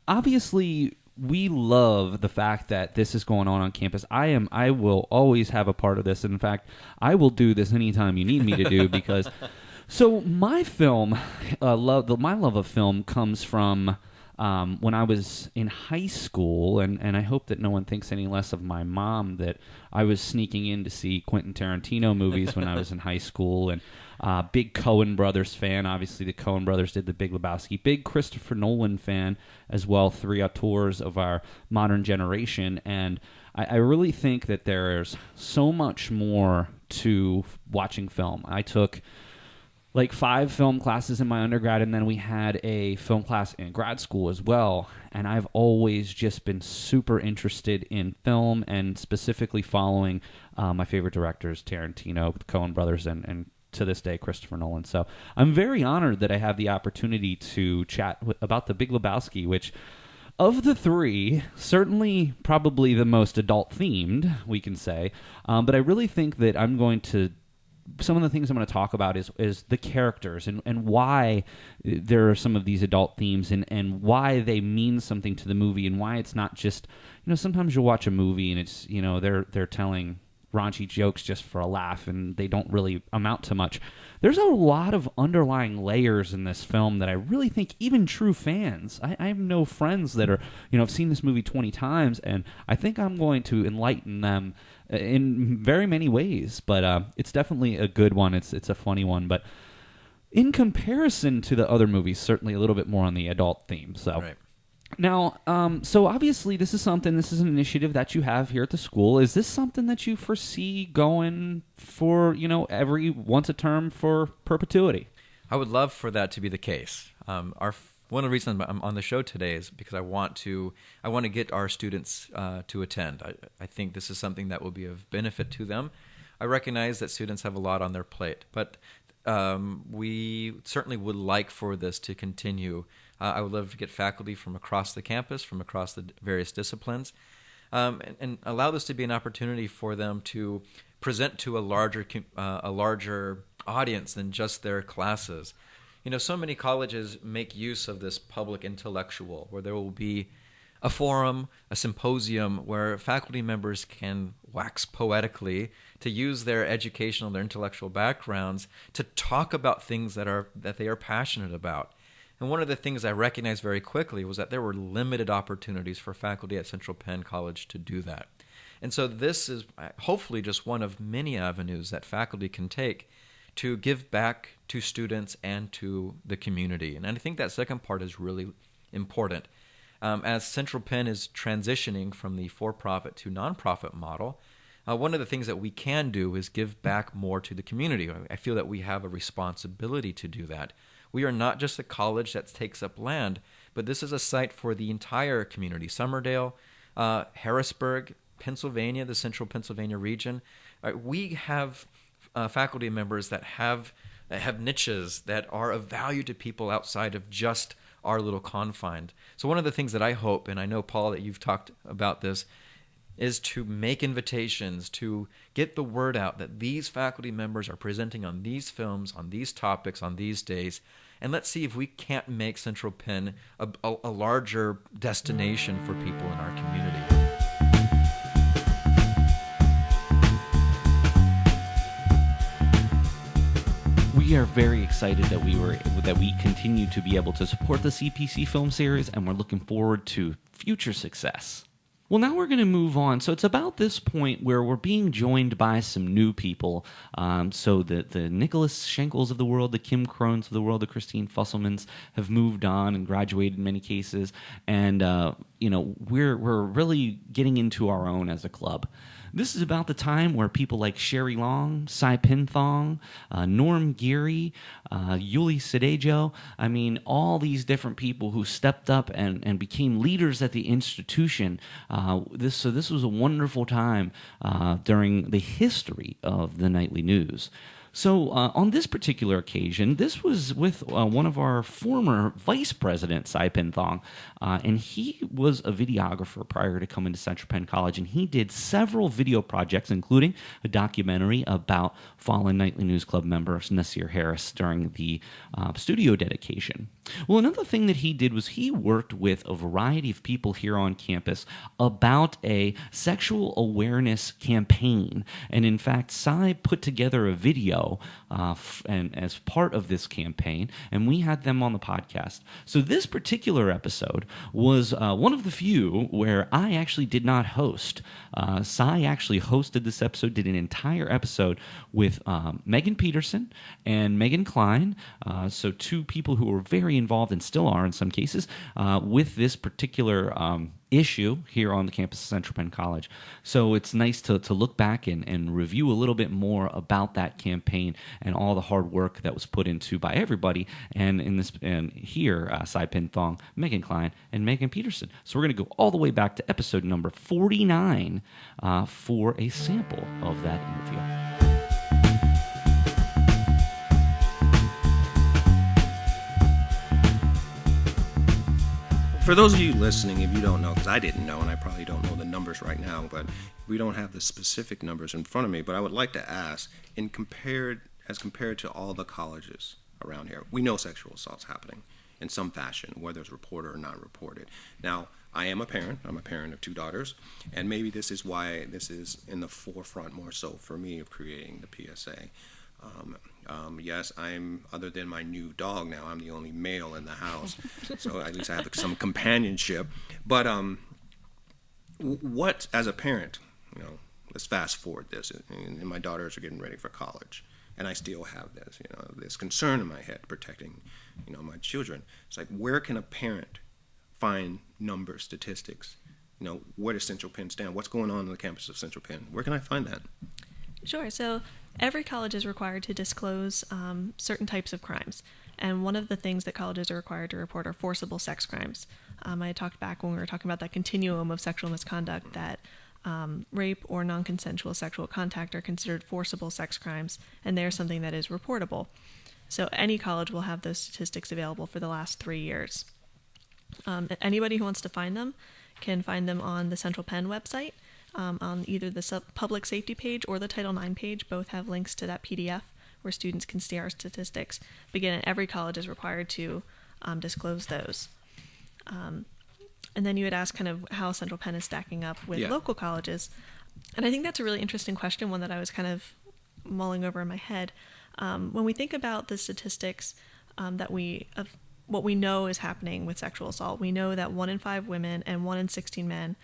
Obviously, we love the fact that this is going on campus. I will always have a part of this. In fact, I will do this anytime you need me to do because. So my my love of film comes from when I was in high school, and I hope that no one thinks any less of my mom that I was sneaking in to see Quentin Tarantino movies when I was in high school, and big Coen Brothers fan. Obviously, the Coen Brothers did The Big Lebowski. Big Christopher Nolan fan as well, three auteurs of our modern generation, and I really think that there's so much more to watching film. I took like 5 film classes in my undergrad, and then we had a film class in grad school as well. And I've always just been super interested in film, and specifically following my favorite directors, Tarantino, the Coen Brothers, and to this day, Christopher Nolan. So I'm very honored that I have the opportunity to chat about The Big Lebowski, which, of the 3, certainly probably the most adult-themed, we can say. But I really think that some of the things I'm going to talk about is the characters and why there are some of these adult themes and why they mean something to the movie, and why it's not just, sometimes you'll watch a movie and it's, they're telling raunchy jokes just for a laugh and they don't really amount to much. There's a lot of underlying layers in this film that I really think even true fans, I have no friends that are, have seen this movie 20 times, and I think I'm going to enlighten them in very many ways. But it's definitely a good one. It's a funny one, but in comparison to the other movies, certainly a little bit more on the adult theme. So. Right. Now, so obviously this is an initiative that you have here at the school. Is this something that you foresee going for, every once a term for perpetuity? I would love for that to be the case. One of the reasons I'm on the show today is because I want to get our students to attend. I think this is something that will be of benefit to them. I recognize that students have a lot on their plate, but we certainly would like for this to continue. I would love to get faculty from across the campus, from across the various disciplines, and allow this to be an opportunity for them to present to a larger audience than just their classes. So many colleges make use of this public intellectual, where there will be a forum, a symposium, where faculty members can wax poetically to use their educational, their intellectual backgrounds to talk about things that they are passionate about. And one of the things I recognized very quickly was that there were limited opportunities for faculty at Central Penn College to do that. And so this is hopefully just one of many avenues that faculty can take to give back to students and to the community. And I think that second part is really important. As Central Penn is transitioning from the for-profit to nonprofit model, one of the things that we can do is give back more to the community. I feel that we have a responsibility to do that. We are not just a college that takes up land, but this is a site for the entire community. Summerdale, Harrisburg, Pennsylvania, the central Pennsylvania region. We have faculty members that have niches that are of value to people outside of just our little confine. So one of the things that I hope, and I know, Paul, that you've talked about this, is to make invitations to get the word out that these faculty members are presenting on these films, on these topics, on these days, and let's see if we can't make Central Penn a larger destination for people in our community. We are very excited that we continue to be able to support the CPC Film Series, and we're looking forward to future success. Well, now we're going to move on. So it's about this point where we're being joined by some new people. So the Nicholas Schenkels of the world, the Kim Krohns of the world, the Christine Fusselmans have moved on and graduated in many cases. And, we're really getting into our own as a club. This is about the time where people like Sherry Long, Cy Pinthong, Norm Geary, Yuli Sidejo, all these different people who stepped up and became leaders at the institution. This was a wonderful time during the history of the Nightly News. So on this particular occasion, this was with one of our former vice presidents, Cy Pinthong, and he was a videographer prior to coming to Central Penn College, and he did several video projects, including a documentary about fallen Nightly News Club member Nasir Harris during the studio dedication. Well, another thing that he did was he worked with a variety of people here on campus about a sexual awareness campaign, and in fact, Cy put together a video and as part of this campaign, and we had them on the podcast. So this particular episode was one of the few where I actually did not host. Cy actually hosted this episode, did an entire episode with Megan Peterson and Megan Klein, so two people who were very involved and still are in some cases with this particular issue here on the campus of Central Penn College. So it's nice to look back and review a little bit more about that campaign and all the hard work that was put into by everybody, and here Cy Pinthong, Megan Klein, and Megan Peterson. So we're going to go all the way back to episode number 49 for a sample of that interview. For those of you listening, if you don't know, because I didn't know, and I probably don't know the numbers right now, but we don't have the specific numbers in front of me, but I would like to ask, as compared to all the colleges around here, we know sexual assault's happening in some fashion, whether it's reported or not reported. Now, I am a parent. I'm a parent of 2 daughters, and maybe this is why this is in the forefront more so for me of creating the PSA. Yes, other than my new dog now, I'm the only male in the house, so at least I have some companionship. But what, as a parent, let's fast forward this, and my daughters are getting ready for college, and I still have this concern in my head protecting, my children. It's like, where can a parent find numbers, statistics? Where does Central Penn stand? What's going on the campus of Central Penn? Where can I find that? Sure. So every college is required to disclose certain types of crimes. And one of the things that colleges are required to report are forcible sex crimes. I talked back when we were talking about that continuum of sexual misconduct that rape or non-consensual sexual contact are considered forcible sex crimes, and they're something that is reportable. So any college will have those statistics available for the last 3 years. Anybody who wants to find them can find them on the Central Penn website. On either the public safety page or the Title IX page. Both have links to that PDF where students can see our statistics. But again, every college is required to disclose those. And then you had asked kind of how Central Penn is stacking up with local colleges. And I think that's a really interesting question, one that I was kind of mulling over in my head. When we think about the statistics of what we know is happening with sexual assault, we know that 1 in 5 women and 1 in 16 men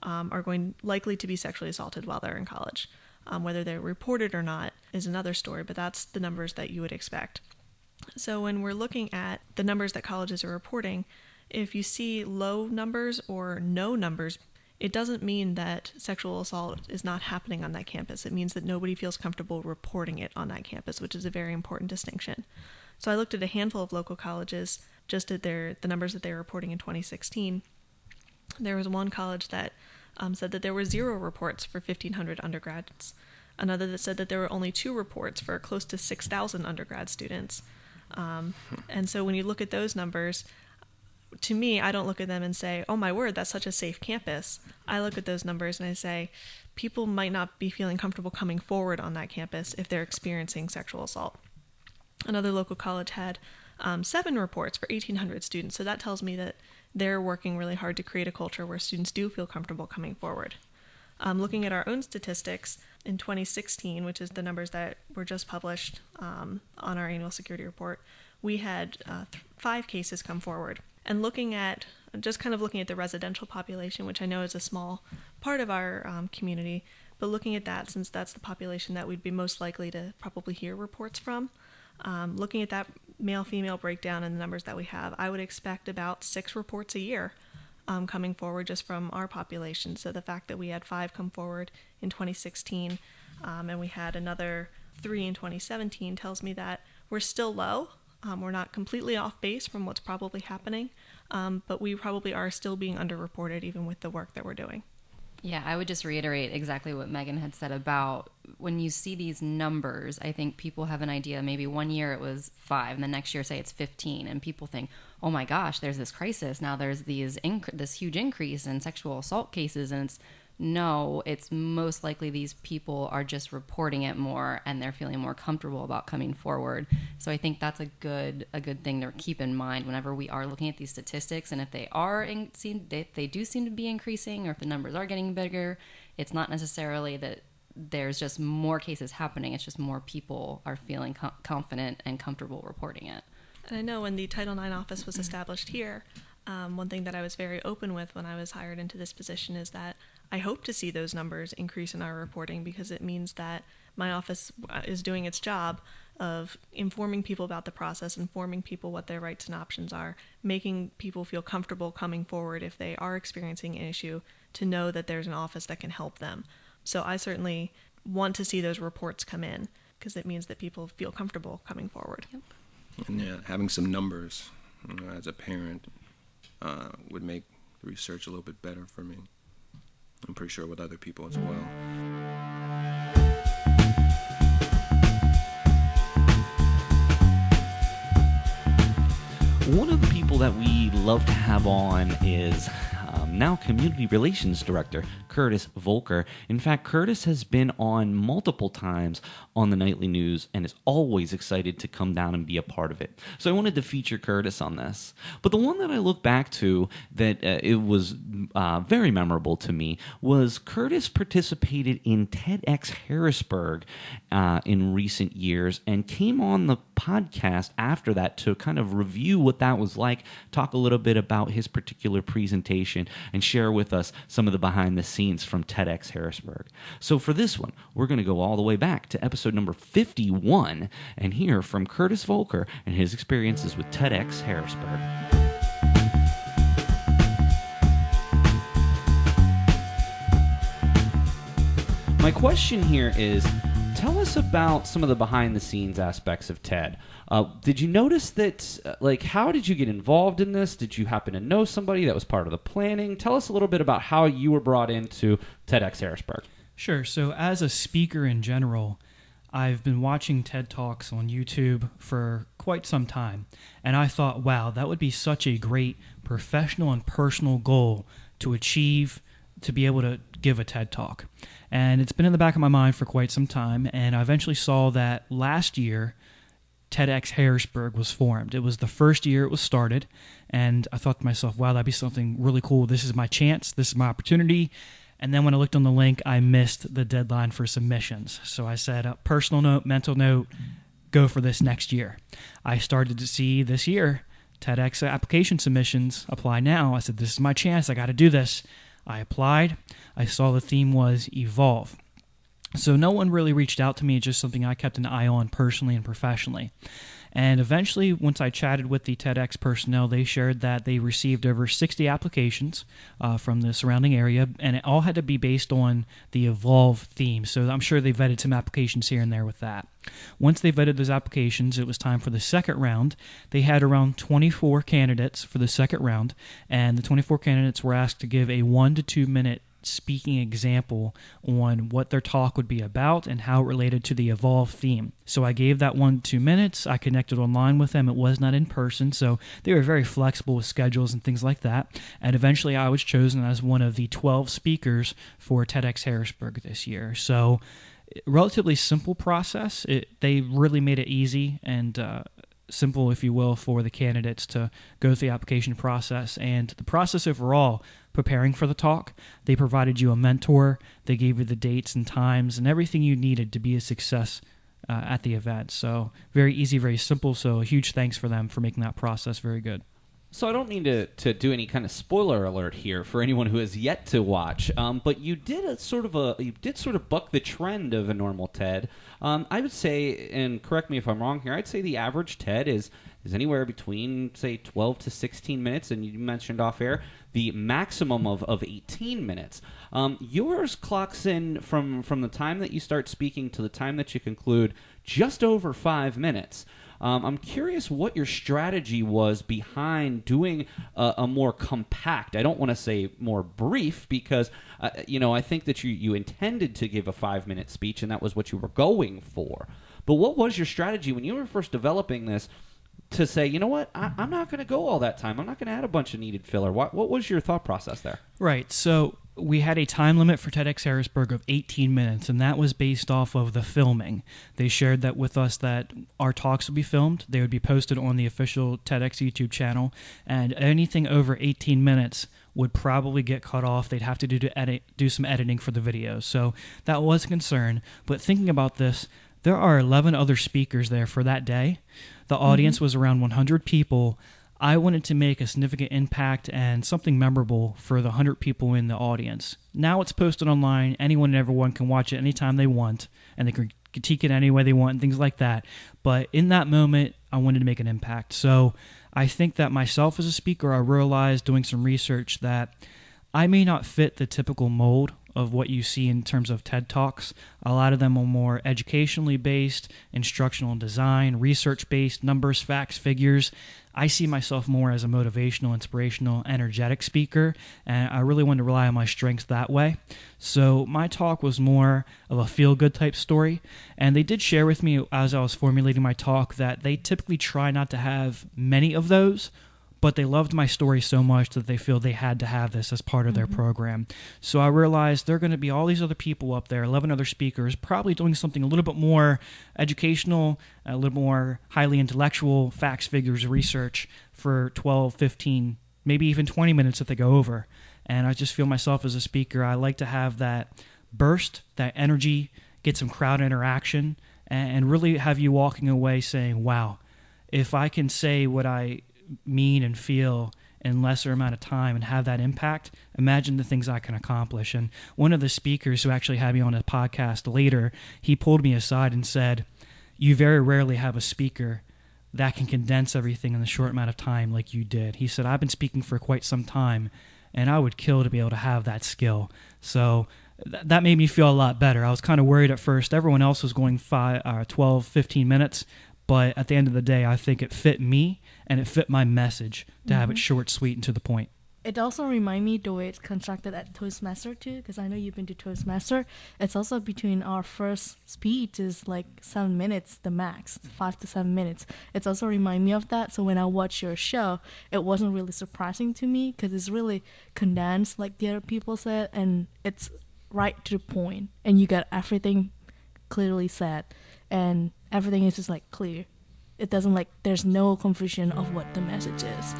are likely to be sexually assaulted while they're in college. Whether they're reported or not is another story, but that's the numbers that you would expect. So when we're looking at the numbers that colleges are reporting, if you see low numbers or no numbers, it doesn't mean that sexual assault is not happening on that campus. It means that nobody feels comfortable reporting it on that campus, which is a very important distinction. So I looked at a handful of local colleges, just at the numbers that they were reporting in 2016. There was one college that said that there were 0 reports for 1,500 undergrads. Another that said that there were only 2 reports for close to 6,000 undergrad students. And so when you look at those numbers, to me, I don't look at them and say, oh my word, that's such a safe campus. I look at those numbers and I say, people might not be feeling comfortable coming forward on that campus if they're experiencing sexual assault. Another local college had 7 reports for 1,800 students. So that tells me that they're working really hard to create a culture where students do feel comfortable coming forward. Looking at our own statistics, in 2016, which is the numbers that were just published on our annual security report, we had 5 cases come forward. And looking at the residential population, which I know is a small part of our community, but looking at that, since that's the population that we'd be most likely to probably hear reports from, looking at that male-female breakdown and the numbers that we have, I would expect about 6 reports a year coming forward just from our population. So the fact that we had 5 come forward in 2016 and we had another 3 in 2017 tells me that we're still low. We're not completely off base from what's probably happening, but we probably are still being underreported even with the work that we're doing. Yeah, I would just reiterate exactly what Megan had said about when you see these numbers, I think people have an idea, maybe one year it was 5 and the next year say it's 15, and people think, oh my gosh, there's this crisis. Now there's this huge increase in sexual assault cases, and it's most likely these people are just reporting it more and they're feeling more comfortable about coming forward. So I think that's a good thing to keep in mind whenever we are looking at these statistics. And if they do seem to be increasing, or if the numbers are getting bigger, it's not necessarily that there's just more cases happening. It's just more people are feeling confident and comfortable reporting it. And I know when the Title IX office was established here, one thing that I was very open with when I was hired into this position is that I hope to see those numbers increase in our reporting, because it means that my office is doing its job of informing people about the process, informing people what their rights and options are, making people feel comfortable coming forward if they are experiencing an issue, to know that there's an office that can help them. So I certainly want to see those reports come in, because it means that people feel comfortable coming forward. Yep. And yeah, having some numbers as a parent would make the research a little bit better for me. I'm pretty sure with other people as well. One of the people that we love to have on is now Community Relations Director Curtis Volker. In fact, Curtis has been on multiple times on the Nightly News and is always excited to come down and be a part of it. So I wanted to feature Curtis on this. But the one that I look back to that it was very memorable to me was Curtis participated in TEDx Harrisburg in recent years and came on the podcast after that to kind of review what that was like, talk a little bit about his particular presentation, and share with us some of the behind the scenes from TEDx Harrisburg. So for this one, we're going to go all the way back to episode number 51 and hear from Curtis Volker and his experiences with TEDx Harrisburg. My question here is, tell us about some of the behind-the-scenes aspects of TED. Did you notice that, how did you get involved in this? Did you happen to know somebody that was part of the planning? Tell us a little bit about how you were brought into TEDx Harrisburg. Sure. So as a speaker in general, I've been watching TED Talks on YouTube for quite some time, and I thought, wow, that would be such a great professional and personal goal to achieve, to be able to give a TED Talk. And it's been in the back of my mind for quite some time, and I eventually saw that last year TEDx Harrisburg was formed. It was the first year it was started, and I thought to myself, wow, that'd be something really cool. This is my chance. This is my opportunity. And then when I looked on the link, I missed the deadline for submissions. So I said, personal note, mental note, go for this next year. I started to see this year TEDx application submissions apply now. I said, this is my chance. I got to do this. I applied. I saw the theme was evolve. So no one really reached out to me. It's just something I kept an eye on personally and professionally. And eventually, once I chatted with the TEDx personnel, they shared that they received over 60 applications from the surrounding area, and it all had to be based on the Evolve theme. So I'm sure they vetted some applications here and there with that. Once they vetted those applications, it was time for the second round. They had around 24 candidates for the second round, and the 24 candidates were asked to give a 1 to 2 minute speaking example on what their talk would be about and how it related to the Evolve theme. So I gave that one 2 minutes. I connected online with them. It was not in person, so they were very flexible with schedules and things like that. And eventually I was chosen as one of the 12 speakers for TEDx Harrisburg this year. So relatively simple process. They really made it easy and simple, if you will, for the candidates to go through the application process. And the process overall, preparing for the talk, they provided you a mentor, they gave you the dates and times and everything you needed to be a success at the event. So very easy, very simple. So a huge thanks for them for making that process very good. So I don't mean to do any kind of spoiler alert here for anyone who has yet to watch, but you did sort of buck the trend of a normal TED. I would say, and correct me if I'm wrong here, I'd say the average TED is anywhere between, say, 12 to 16 minutes, and you mentioned off air the maximum of 18 minutes. Yours clocks in from the time that you start speaking to the time that you conclude just over 5 minutes. I'm curious what your strategy was behind doing a more compact, I don't want to say more brief, because I think that you intended to give a 5-minute speech and that was what you were going for. But what was your strategy when you were first developing this to say, you know what, I'm not going to go all that time. I'm not going to add a bunch of needed filler. What was your thought process there? Right. So we had a time limit for TEDx Harrisburg of 18 minutes, and that was based off of the filming. They shared that with us that our talks would be filmed. They would be posted on the official TEDx YouTube channel, and anything over 18 minutes would probably get cut off. They'd have to do some editing for the videos. So that was a concern. But thinking about this, there are 11 other speakers there for that day. The audience was around 100 people. I wanted to make a significant impact and something memorable for the 100 people in the audience. Now it's posted online. Anyone and everyone can watch it anytime they want, and they can critique it any way they want and things like that. But in that moment, I wanted to make an impact. So I think that myself as a speaker, I realized doing some research that I may not fit the typical mold of what you see in terms of TED Talks. A lot of them are more educationally based, instructional design, research-based, numbers, facts, figures. I see myself more as a motivational, inspirational, energetic speaker, and I really wanted to rely on my strengths that way. So my talk was more of a feel-good type story, and they did share with me as I was formulating my talk that they typically try not to have many of those, but they loved my story so much that they feel they had to have this as part of their program. So I realized there are going to be all these other people up there, 11 other speakers, probably doing something a little bit more educational, a little more highly intellectual, facts, figures, research for 12, 15, maybe even 20 minutes if they go over. And I just feel myself as a speaker, I like to have that burst, that energy, get some crowd interaction, and really have you walking away saying, wow, if I can say what I mean and feel in lesser amount of time and have that impact, imagine the things I can accomplish. And one of the speakers who actually had me on a podcast later, he pulled me aside and said, you very rarely have a speaker that can condense everything in a short amount of time like you did. He said, I've been speaking for quite some time, and I would kill to be able to have that skill. So that made me feel a lot better. I was kind of worried at first. Everyone else was going 12, 15 minutes. But at the end of the day, I think it fit me and it fit my message to have it short, sweet, and to the point. It also reminds me the way it's constructed at Toastmaster too, because I know you've been to Toastmaster. It's also between our first speech is like 7 minutes, the max, 5 to 7 minutes. It's also remind me of that. So when I watch your show, it wasn't really surprising to me because it's really condensed, like the other people said, and it's right to the point, and you got everything clearly said, and everything is just like clear. It doesn't like, there's no confusion of what the message is.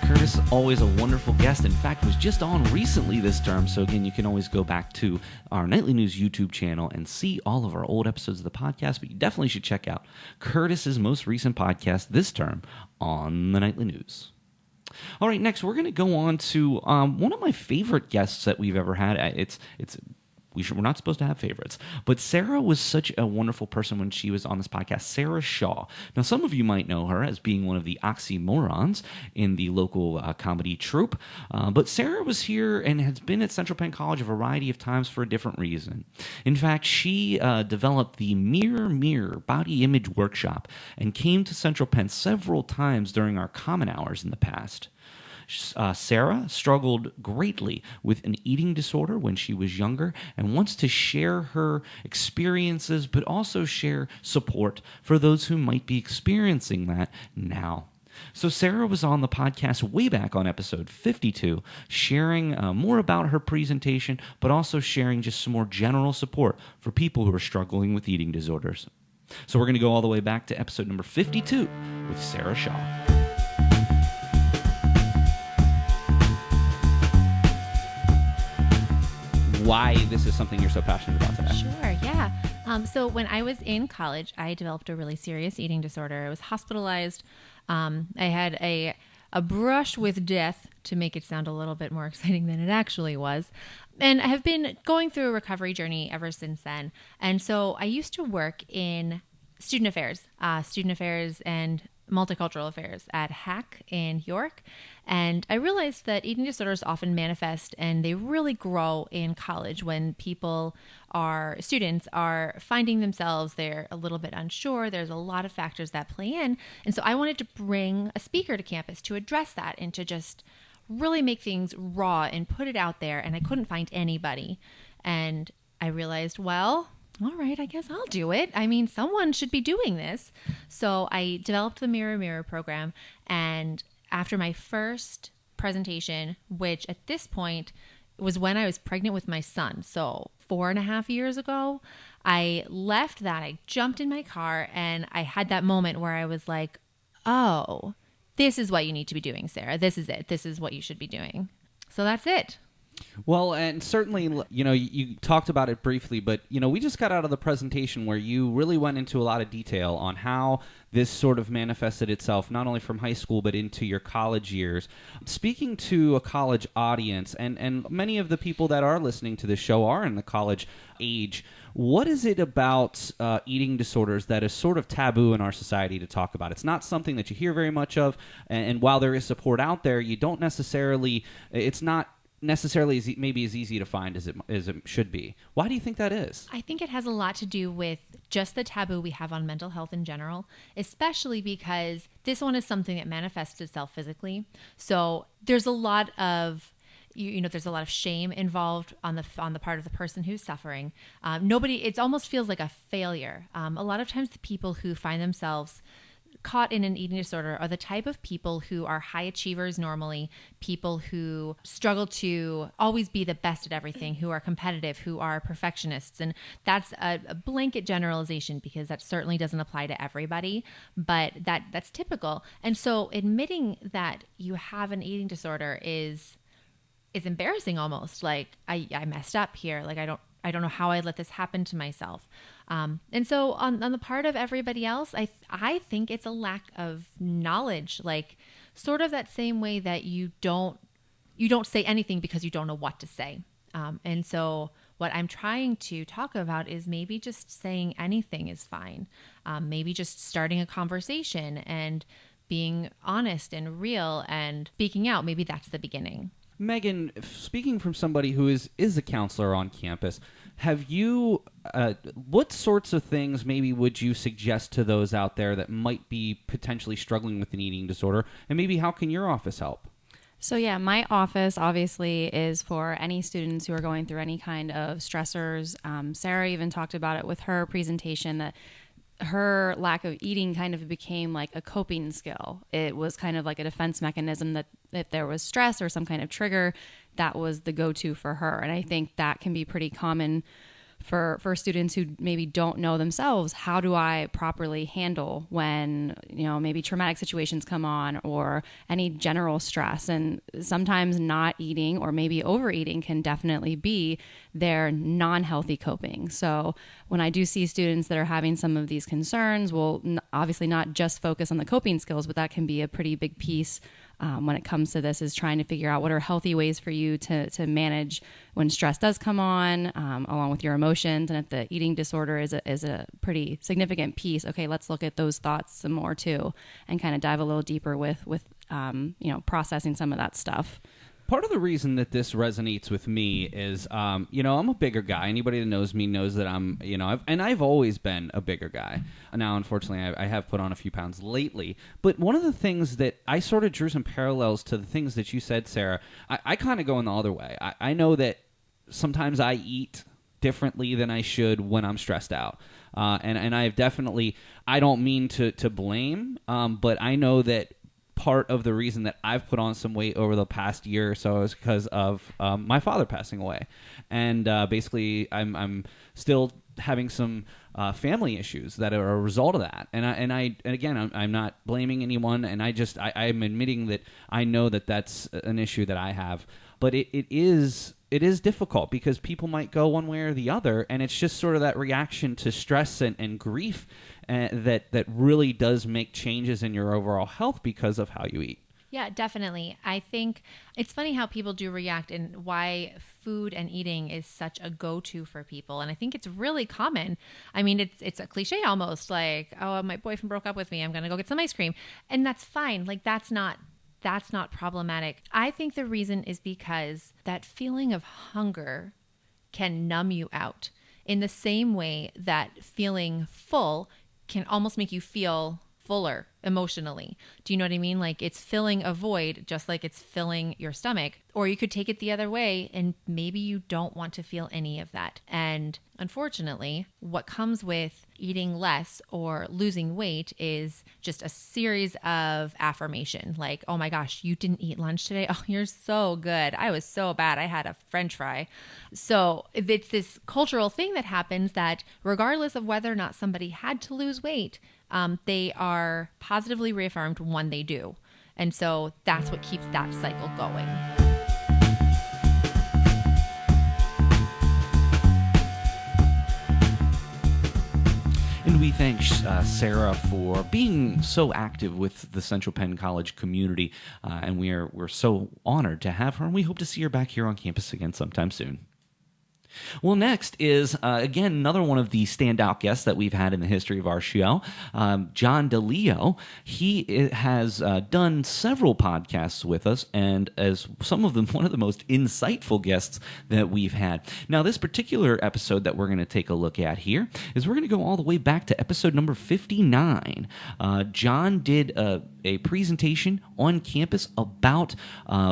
Curtis, always a wonderful guest. In fact, was just on recently this term. So again, you can always go back to our Nightly News YouTube channel and see all of our old episodes of the podcast. But you definitely should check out Curtis's most recent podcast this term on the Nightly News. All right, next we're going to go on to one of my favorite guests that we've ever had. It's we're not supposed to have favorites. But Sarah was such a wonderful person when she was on this podcast, Sarah Shaw. Now, some of you might know her as being one of the oxymorons in the local comedy troupe. But Sarah was here and has been at Central Penn College a variety of times for a different reason. In fact, she developed the Mirror Body Image Workshop and came to Central Penn several times during our common hours in the past. Sarah struggled greatly with an eating disorder when she was younger and wants to share her experiences, but also share support for those who might be experiencing that now. So Sarah was on the podcast way back on episode 52, sharing more about her presentation, but also sharing just some more general support for people who are struggling with eating disorders. So we're going to go all the way back to episode number 52 with Sarah Shaw. Why this is something you're so passionate about today. Sure, yeah. So when I was in college, I developed a really serious eating disorder. I was hospitalized. I had a brush with death, to make it sound a little bit more exciting than it actually was. And I have been going through a recovery journey ever since then. And so I used to work in student affairs and multicultural affairs at HAC in York. And I realized that eating disorders often manifest and they really grow in college when students are finding themselves, they're a little bit unsure. There's a lot of factors that play in. And so I wanted to bring a speaker to campus to address that and to just really make things raw and put it out there. And I couldn't find anybody. And I realized, well, all right, I guess I'll do it. I mean, someone should be doing this. So I developed the Mirror program. And after my first presentation, which at this point was when I was pregnant with my son, so 4.5 years ago, I left that. I jumped in my car and I had that moment where I was like, oh, this is what you need to be doing, Sarah. This is it. This is what you should be doing. So that's it. Well, and certainly, you talked about it briefly, but, we just got out of the presentation where you really went into a lot of detail on how this sort of manifested itself, not only from high school, but into your college years. Speaking to a college audience, and many of the people that are listening to this show are in the college age, what is it about eating disorders that is sort of taboo in our society to talk about? It's not something that you hear very much of, and while there is support out there, it's not necessarily maybe as easy to find as it should be. Why do you think that is? I think it has a lot to do with just the taboo we have on mental health in general, especially because this one is something that manifests itself physically. So there's a lot of there's a lot of shame involved on the part of the person who's suffering. It almost feels like a failure. A lot of times the people who find themselves caught in an eating disorder are the type of people who are high achievers normally, people who struggle to always be the best at everything, who are competitive, who are perfectionists. And that's a blanket generalization because that certainly doesn't apply to everybody, but that's typical. And so admitting that you have an eating disorder is embarrassing almost. Like, I messed up here. Like, I don't know how I let this happen to myself. And so on the part of everybody else, I think it's a lack of knowledge, like sort of that same way that you don't say anything because you don't know what to say. And so what I'm trying to talk about is maybe just saying anything is fine. Maybe just starting a conversation and being honest and real and speaking out. Maybe that's the beginning. Megan, speaking from somebody who is a counselor on campus, have you, what sorts of things maybe would you suggest to those out there that might be potentially struggling with an eating disorder? And maybe how can your office help? So yeah, my office obviously is for any students who are going through any kind of stressors. Sarah even talked about it with her presentation that her lack of eating kind of became like a coping skill. It was kind of like a defense mechanism that if there was stress or some kind of trigger, that was the go-to for her. And I think that can be pretty common for students who maybe don't know themselves. How do I properly handle when, maybe traumatic situations come on or any general stress? And sometimes not eating or maybe overeating can definitely be their non-healthy coping. So when I do see students that are having some of these concerns, we'll obviously not just focus on the coping skills, but that can be a pretty big piece when it comes to this, is trying to figure out what are healthy ways for you to manage when stress does come on, along with your emotions. And if the eating disorder is a pretty significant piece, okay, let's look at those thoughts some more too, and kind of dive a little deeper with processing some of that stuff. Part of the reason that this resonates with me is, I'm a bigger guy. Anybody that knows me knows that I'm, I've always been a bigger guy. Now, unfortunately, I have put on a few pounds lately. But one of the things that I sort of drew some parallels to the things that you said, Sarah, I kind of go in the other way. I know that sometimes I eat differently than I should when I'm stressed out. And I've definitely, I don't mean to blame, but I know that part of the reason that I've put on some weight over the past year or so is because of my father passing away, and basically I'm still having some family issues that are a result of that. And again, I'm not blaming anyone, and I'm admitting that I know that that's an issue that I have, but it is difficult because people might go one way or the other, and it's just sort of that reaction to stress and grief that really does make changes in your overall health because of how you eat. Yeah, definitely. I think it's funny how people do react and why food and eating is such a go-to for people. And I think it's really common. I mean, it's a cliche almost, like, oh, my boyfriend broke up with me, I'm going to go get some ice cream. And that's fine. Like, that's not problematic. I think the reason is because that feeling of hunger can numb you out in the same way that feeling full can almost make you feel fuller emotionally. Do you know what I mean? Like, it's filling a void just like it's filling your stomach. Or you could take it the other way and maybe you don't want to feel any of that. And unfortunately, what comes with eating less or losing weight is just a series of affirmation. Like, oh my gosh, you didn't eat lunch today? Oh, you're so good. I was so bad. I had a French fry. So it's this cultural thing that happens that regardless of whether or not somebody had to lose weight, they are positively reaffirmed when they do. And so that's what keeps that cycle going. And we thank Sarah for being so active with the Central Penn College community, and we're so honored to have her, and we hope to see her back here on campus again sometime soon. Well, next is, again, another one of the standout guests that we've had in the history of our show, John DeLeo. He has done several podcasts with us, and as some of them, one of the most insightful guests that we've had. Now, this particular episode that we're going to take a look at here is we're going to go all the way back to episode number 59. John did a presentation on campus about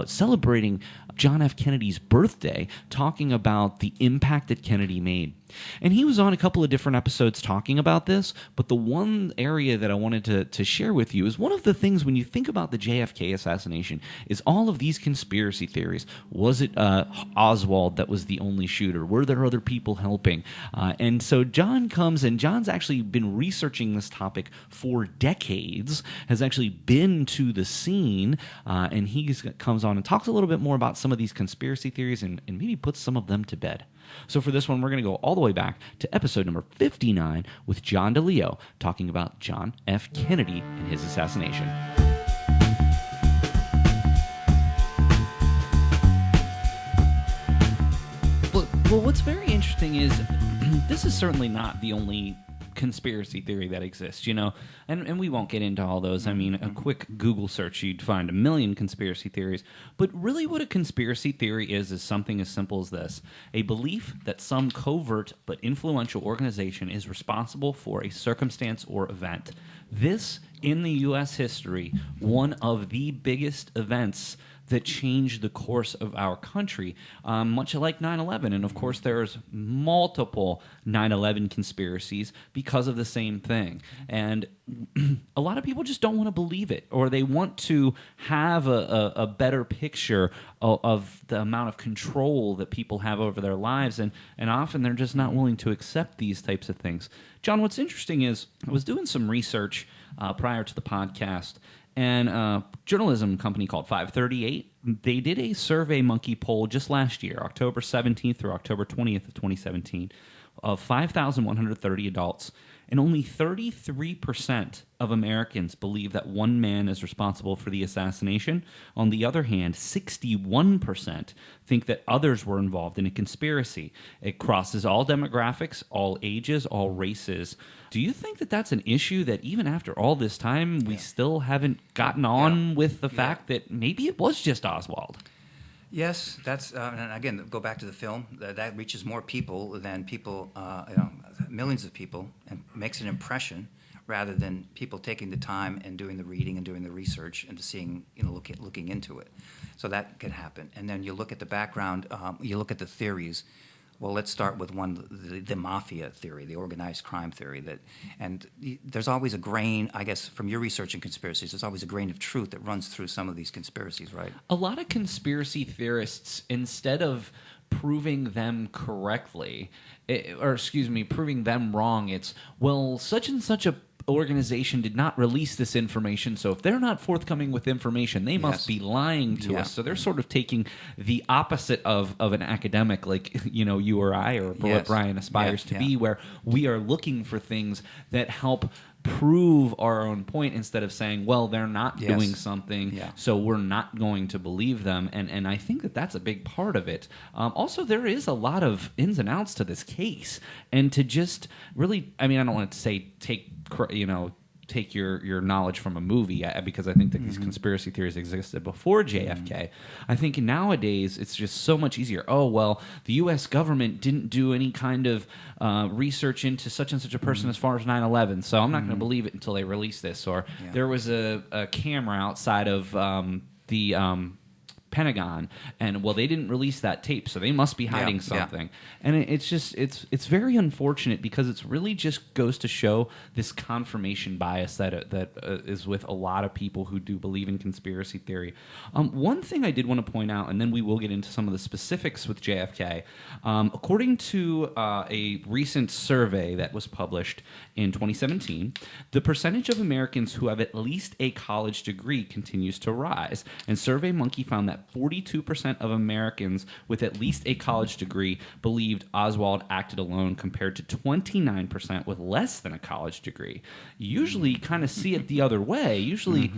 celebrating John F. Kennedy's birthday, talking about the impact that Kennedy made. And he was on a couple of different episodes talking about this, but the one area that I wanted to share with you is one of the things when you think about the JFK assassination is all of these conspiracy theories. Was it Oswald that was the only shooter? Were there other people helping? And so John comes, and John's actually been researching this topic for decades, has actually been to the scene, and he comes on and talks a little bit more about some of these conspiracy theories and maybe puts some of them to bed. So for this one, we're going to go all the way back to episode number 59 with John DeLeo talking about John F. Kennedy and his assassination. Well, what's very interesting is this is certainly not the only conspiracy theory that exists, and we won't get into all those. I mean, a quick Google search, you'd find a million conspiracy theories, but really what a conspiracy theory is something as simple as this: a belief that some covert but influential organization is responsible for a circumstance or event. This, in the U.S. history, one of the biggest events that changed the course of our country, much like 9/11. And of course, there's multiple 9/11 conspiracies because of the same thing. And a lot of people just don't want to believe it, or they want to have a better picture of the amount of control that people have over their lives. And often they're just not willing to accept these types of things. John, what's interesting is I was doing some research prior to the podcast, and a journalism company called 538, they did a Survey Monkey poll just last year, October 17th through October 20th of 2017, of 5,130 adults. and only 33% of Americans believe that one man is responsible for the assassination. On the other hand, 61% think that others were involved in a conspiracy. It crosses all demographics, all ages, all races. Do you think that that's an issue that even after all this time, we still haven't gotten on with the fact that maybe it was just Oswald? Yes, that's and again, go back to the film. That reaches more people than people, millions of people, and makes an impression rather than people taking the time and doing the reading and doing the research and seeing, looking into it. So that can happen. And then you look at the background. You look at the theories. Well, let's start with the mafia theory, the organized crime theory. There's always a grain, I guess, from your research in conspiracies, there's always a grain of truth that runs through some of these conspiracies, right? A lot of conspiracy theorists, instead of proving them correctly, proving them wrong, it's, well, such and such a organization did not release this information, so if they're not forthcoming with information, they must be lying to us. So they're sort of taking the opposite of an academic, like you or I, or what Brian aspires to be, where we are looking for things that help prove our own point instead of saying, well, they're not doing something, so we're not going to believe them. And I think that that's a big part of it. Also, there is a lot of ins and outs to this case, and to just really, I don't want to say take your knowledge from a movie, because I think that these conspiracy theories existed before JFK. I think nowadays it's just so much easier. Oh, well, the U.S. government didn't do any kind of research into such and such a person as far as 9/11, so I'm not going to believe it until they release this. Or there was a camera outside of the Pentagon, and well, they didn't release that tape, so they must be hiding something. And it's just it's very unfortunate, because it's really just goes to show this confirmation bias that is with a lot of people who do believe in conspiracy theory. One thing I did want to point out, and then we will get into some of the specifics with JFK. According to a recent survey that was published in 2017, the percentage of Americans who have at least a college degree continues to rise. And SurveyMonkey found that 42% of Americans with at least a college degree believed Oswald acted alone, compared to 29% with less than a college degree. You usually kind of see it the other way. Usually,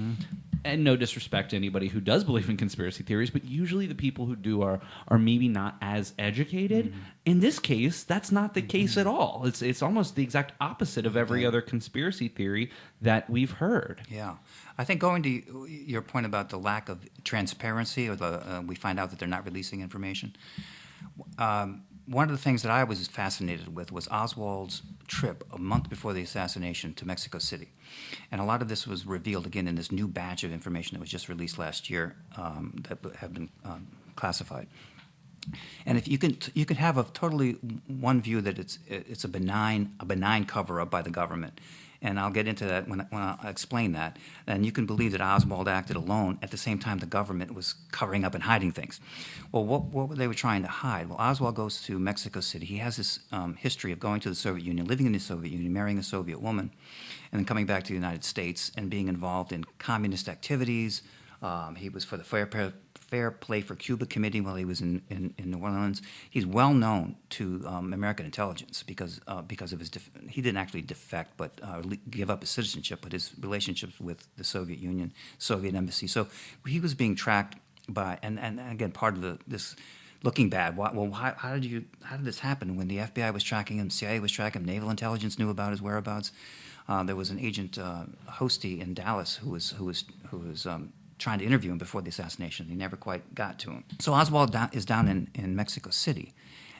and no disrespect to anybody who does believe in conspiracy theories, but usually the people who do are maybe not as educated. In this case, that's not the case at all. It's almost the exact opposite of every other conspiracy theory that we've heard. Yeah. I think going to your point about the lack of transparency, or we find out that they're not releasing information, one of the things that I was fascinated with was Oswald's trip a month before the assassination to Mexico City. And a lot of this was revealed again in this new batch of information that was just released last year that have been classified. And if you can have a totally one view that it's a benign cover-up by the government, and I'll get into that when I explain that, and you can believe that Oswald acted alone at the same time the government was covering up and hiding things. Well, what were they trying to hide? Well, Oswald goes to Mexico City. He has this history of going to the Soviet Union, living in the Soviet Union, marrying a Soviet woman, and then coming back to the United States and being involved in communist activities. He was for the Fair Play for Cuba Committee while he was in New Orleans. He's well known to American intelligence because of his he didn't actually defect, but give up his citizenship, but his relationships with the Soviet Union, Soviet embassy. So he was being tracked by, and again, part of this looking bad. Well, how did this happen when the FBI was tracking him, CIA was tracking him, naval intelligence knew about his whereabouts? There was an agent, Hosty in Dallas, who was trying to interview him before the assassination. He never quite got to him. So Oswald is down in Mexico City,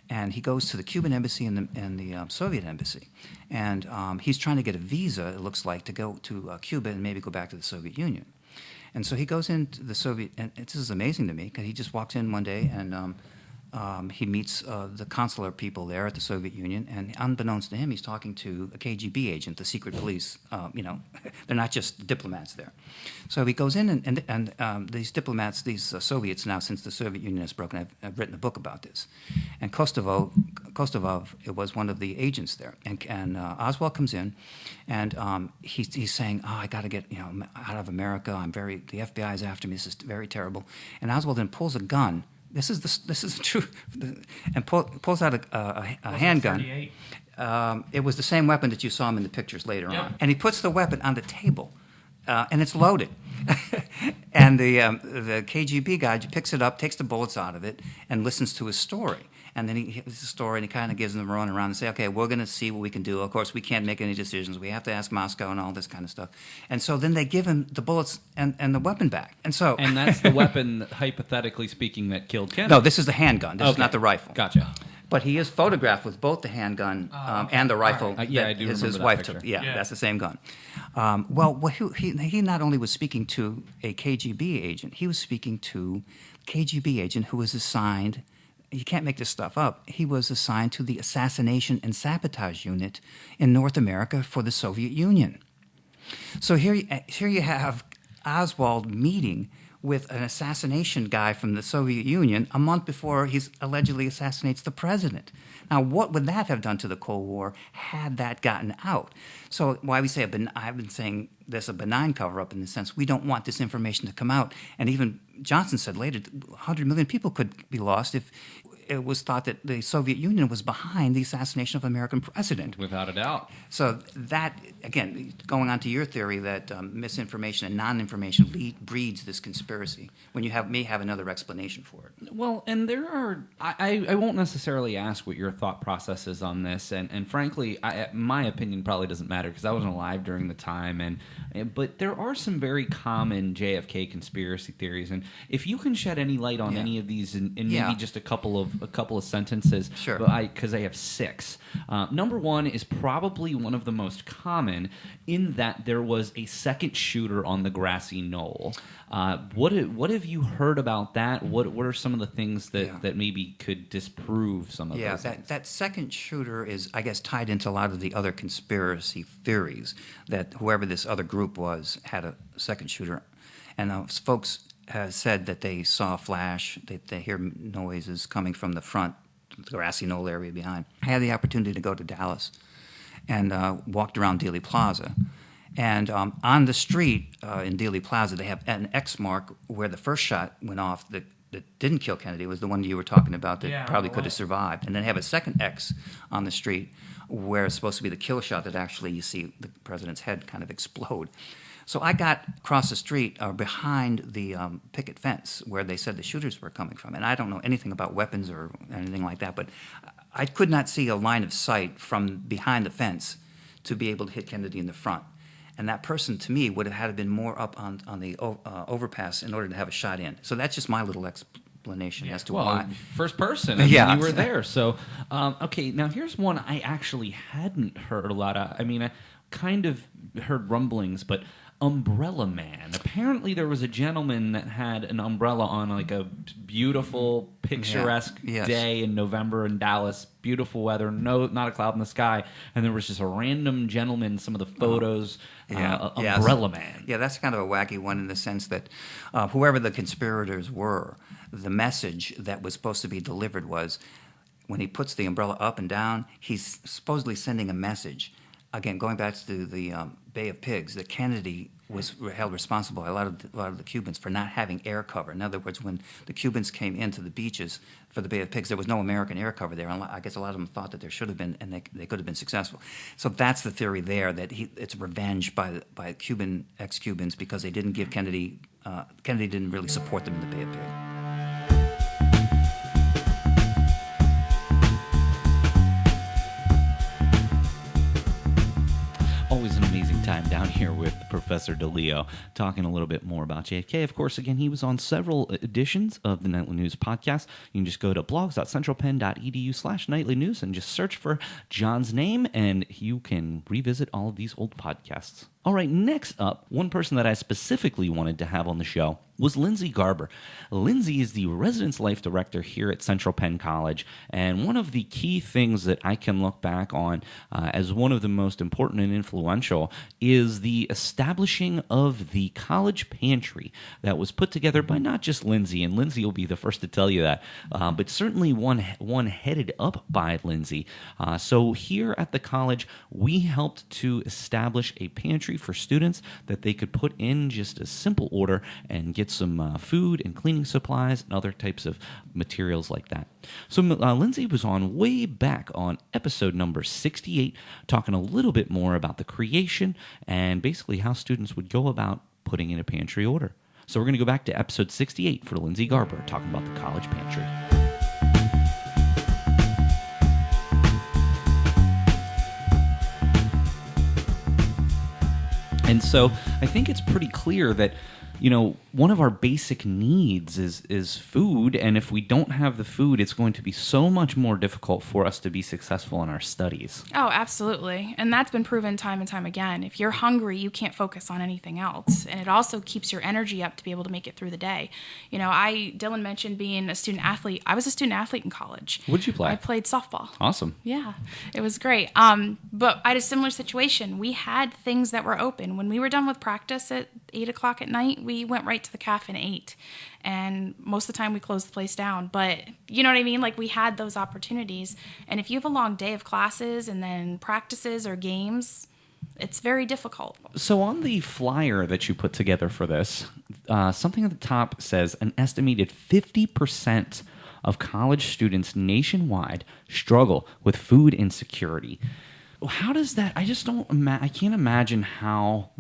and he goes to the Cuban embassy and the Soviet embassy, and he's trying to get a visa, it looks like, to go to Cuba and maybe go back to the Soviet Union. And so he goes into the Soviet, and this is amazing to me, because he just walks in one day and he meets the consular people there at the Soviet Union, and unbeknownst to him, he's talking to a KGB agent, the secret police. They're not just diplomats there. So he goes in, and these diplomats, these Soviets now, since the Soviet Union has broken, I've written a book about this. And Kostovov, it was one of the agents there. And Oswald comes in, and he's saying, "Oh, I got to get out of America. The FBI is after me. This is very terrible." And Oswald then pulls a gun. This is the truth, and pulls out a handgun. It was the same weapon that you saw him in the pictures later on. And he puts the weapon on the table, and it's loaded. And the KGB guy picks it up, takes the bullets out of it, and listens to his story. And then he hits the story, and he kind of gives them the run around and say, okay, we're going to see what we can do. Of course, we can't make any decisions. We have to ask Moscow and all this kind of stuff. And so then they give him the bullets and the weapon back. And that's the weapon, hypothetically speaking, that killed Kennedy? No, this is the handgun. This is not the rifle. Gotcha. But he is photographed with both the handgun and the rifle. Right. I do remember his that wife picture. took. Yeah, that's the same gun. He not only was speaking to a KGB agent, he was speaking to a KGB agent who was assigned. You can't make this stuff up. He was assigned to the Assassination and Sabotage Unit in North America for the Soviet Union. So here you have Oswald meeting with an assassination guy from the Soviet Union a month before he allegedly assassinates the president. Now, what would that have done to the Cold War had that gotten out? So why we say I've been saying there's a benign cover-up in the sense we don't want this information to come out. And even Johnson said later, 100 million people could be lost if it was thought that the Soviet Union was behind the assassination of an American president. Without a doubt. So that, again, going on to your theory that misinformation and non-information breeds this conspiracy when you may have another explanation for it. Well, and there are, I won't necessarily ask what your thought process is on this, and frankly, my opinion probably doesn't matter because I wasn't alive during the time, but there are some very common JFK conspiracy theories, and if you can shed any light on any of these in maybe just a couple of sentences, sure, because I have 6. Number one is probably one of the most common in that there was a second shooter on the grassy knoll. What have you heard about that? What are some of the things that maybe could disprove some of those things? That second shooter is, I guess, tied into a lot of the other conspiracy theories that whoever this other group was had a second shooter. And folks has said that they saw a flash, they hear noises coming from the front, the grassy knoll area behind. I had the opportunity to go to Dallas and walked around Dealey Plaza. And on the street in Dealey Plaza, they have an X mark where the first shot went off that didn't kill Kennedy. It was the one you were talking about that probably could have survived. And then they have a second X on the street where it's supposed to be the kill shot that actually you see the president's head kind of explode. So I got across the street behind the picket fence where they said the shooters were coming from. And I don't know anything about weapons or anything like that, but I could not see a line of sight from behind the fence to be able to hit Kennedy in the front. And that person, to me, would have had to been more up on the overpass in order to have a shot in. So that's just my little explanation as to why. First person. You were there. So, okay, now here's one I actually hadn't heard a lot of. I mean, I kind of heard rumblings, but Umbrella Man. Apparently there was a gentleman that had an umbrella on like a beautiful, picturesque day in November in Dallas. Beautiful weather, not a cloud in the sky. And there was just a random gentleman, some of the photos, Umbrella Man. Yeah, that's kind of a wacky one in the sense that whoever the conspirators were, the message that was supposed to be delivered was when he puts the umbrella up and down, he's supposedly sending a message. Again, going back to the Bay of Pigs, that Kennedy was held responsible by a lot of the Cubans for not having air cover. In other words, when the Cubans came into the beaches for the Bay of Pigs, there was no American air cover there. And I guess a lot of them thought that there should have been, and they could have been successful. So that's the theory there, that it's revenge by Cuban ex-Cubans because they didn't give Kennedy. Kennedy didn't really support them in the Bay of Pigs. Always an amazing time down here with Professor DeLeo, talking a little bit more about JFK. Of course, again, he was on several editions of the Nightly News podcast. You can just go to blogs.centralpenn.edu/nightly news and just search for John's name, and you can revisit all of these old podcasts. All right, next up, one person that I specifically wanted to have on the show was Lindsay Garber. Lindsay is the Residence Life Director here at Central Penn College, and one of the key things that I can look back on as one of the most important and influential is the establishing of the college pantry that was put together by not just Lindsay, and Lindsay will be the first to tell you that, but certainly one headed up by Lindsay. So here at the college, we helped to establish a pantry for students that they could put in just a simple order and get some food and cleaning supplies and other types of materials like that. So Lindsay was on way back on episode number 68, talking a little bit more about the creation and basically how students would go about putting in a pantry order. So we're going to go back to episode 68 for Lindsay Garber, talking about the college pantry. And so I think it's pretty clear that, you know, one of our basic needs is food, and if we don't have the food, it's going to be so much more difficult for us to be successful in our studies. Oh, absolutely. And that's been proven time and time again. If you're hungry, you can't focus on anything else. And it also keeps your energy up to be able to make it through the day. You know, Dylan mentioned being a student athlete. I was a student athlete in college. What did you play? I played softball. Awesome. Yeah, it was great. But I had a similar situation. We had things that were open. When we were done with practice at 8 o'clock at night, we went right to the cafe and ate. And most of the time we closed the place down. But you know what I mean? Like, we had those opportunities. And if you have a long day of classes and then practices or games, it's very difficult. So on the flyer that you put together for this, something at the top says an estimated 50% of college students nationwide struggle with food insecurity. How does that? I just don't. I can't imagine how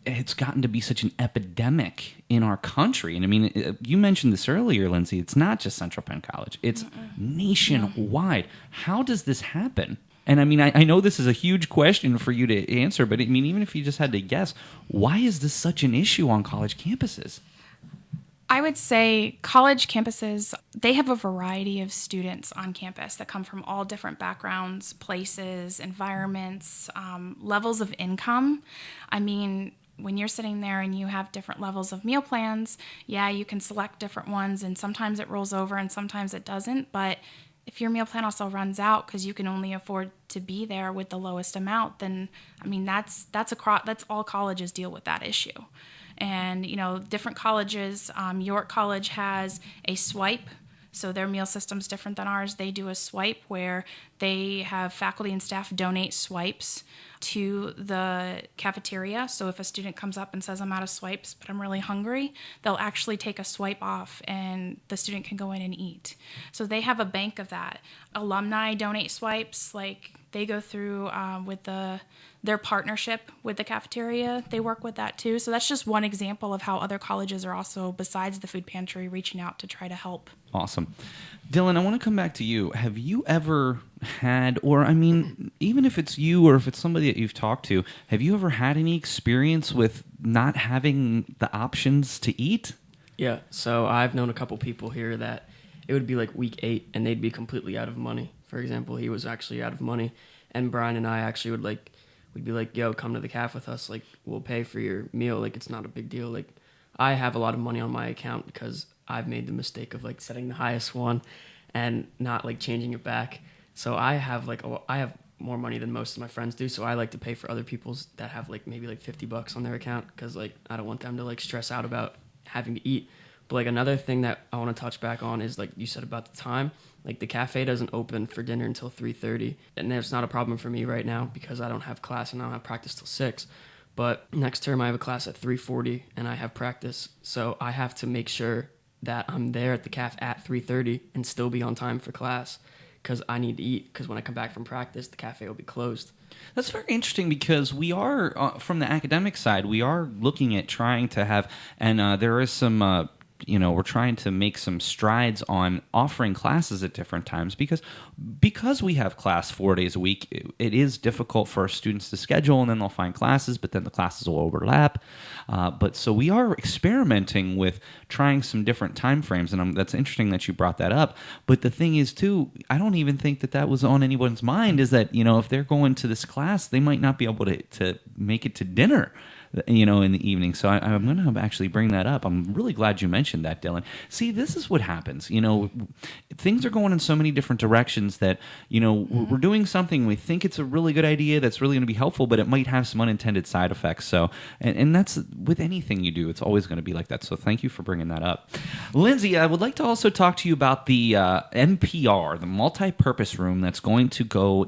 it's gotten to be such an epidemic in our country. And I mean, you mentioned this earlier, Lindsay. It's not just Central Penn College; it's nationwide. How does this happen? And I mean, I know this is a huge question for you to answer, but I mean, even if you just had to guess, why is this such an issue on college campuses? I would say college campuses, they have a variety of students on campus that come from all different backgrounds, places, environments, levels of income. I mean, when you're sitting there and you have different levels of meal plans, yeah, you can select different ones, and sometimes it rolls over and sometimes it doesn't. But if your meal plan also runs out because you can only afford to be there with the lowest amount, then, I mean, that's all colleges deal with that issue. And, you know, different colleges, York College has a swipe, so their meal system's different than ours. They do a swipe where they have faculty and staff donate swipes to the cafeteria. So if a student comes up and says, I'm out of swipes, but I'm really hungry, they'll actually take a swipe off and the student can go in and eat. So they have a bank of that. Alumni donate swipes, like they go through with their partnership with the cafeteria. They work with that too. So that's just one example of how other colleges are also, besides the food pantry, reaching out to try to help. Awesome. Dylan, I want to come back to you. Have you ever had, or I mean, even if it's you or if it's somebody that you've talked to, have you ever had any experience with not having the options to eat? Yeah, so I've known a couple people here that it would be like week 8 and they'd be completely out of money. For example, he was actually out of money, and Brian and I actually we'd be like, yo, come to the caf with us, like, we'll pay for your meal, like, it's not a big deal. Like, I have a lot of money on my account because I've made the mistake of, like, setting the highest one and not, like, changing it back. So I have more money than most of my friends do, so I like to pay for other people's that have, like, maybe, like, $50 on their account because, like, I don't want them to, like, stress out about having to eat. But, like, another thing that I want to touch back on is, like you said about the time, like, the cafe doesn't open for dinner until 3:30, and that's not a problem for me right now because I don't have class and I don't have practice till 6. But next term I have a class at 3:40 and I have practice, so I have to make sure that I'm there at the caf at 3:30 and still be on time for class because I need to eat, because when I come back from practice, the cafe will be closed. That's very interesting because we are, from the academic side, we are looking at trying to have, and there is some, we're trying to make some strides on offering classes at different times because we have class 4 days a week, it is difficult for our students to schedule, and then they'll find classes, but then the classes will overlap. But so we are experimenting with trying some different time frames, and that's interesting that you brought that up. But the thing is, too, I don't even think that was on anyone's mind, is that, if they're going to this class, they might not be able to make it to dinner. in the evening. So I'm going to actually bring that up. I'm really glad you mentioned that, Dylan. See, this is what happens. Things are going in so many different directions that, we're doing something, we think it's a really good idea that's really going to be helpful, but it might have some unintended side effects. So, and that's with anything you do, it's always going to be like that. So thank you for bringing that up. Lindsay, I would like to also talk to you about the MPR, the multi-purpose room that's going to go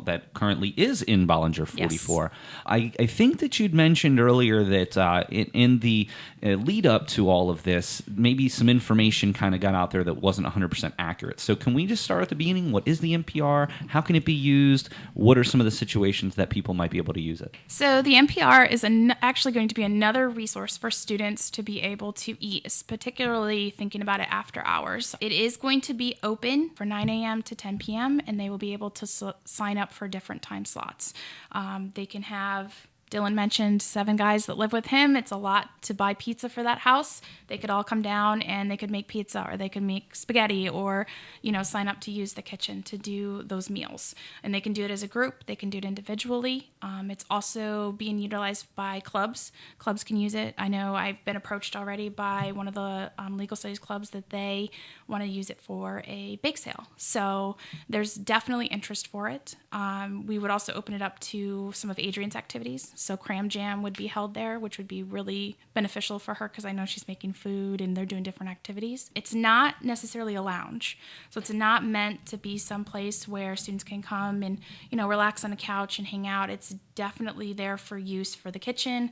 that currently is in Bollinger 44. Yes. I think that you'd mentioned earlier that in the lead up to all of this, maybe some information kind of got out there that wasn't 100% accurate. So can we just start at the beginning? What is the MPR? How can it be used? What are some of the situations that people might be able to use it? So the MPR is actually going to be another resource for students to be able to eat, particularly thinking about it after hours. It is going to be open for 9 a.m. to 10 p.m., and they will be able to sign up for different time slots. They can have... Dylan mentioned 7 guys that live with him. It's a lot to buy pizza for that house. They could all come down and they could make pizza, or they could make spaghetti, or, sign up to use the kitchen to do those meals. And they can do it as a group. They can do it individually. It's also being utilized by clubs. Clubs can use it. I know I've been approached already by one of the legal studies clubs that they want to use it for a bake sale. So there's definitely interest for it. We would also open it up to some of Adrian's activities. So Cram Jam would be held there, which would be really beneficial for her because I know she's making food and they're doing different activities. It's not necessarily a lounge. So it's not meant to be some place where students can come and, relax on a couch and hang out. It's definitely there for use for the kitchen.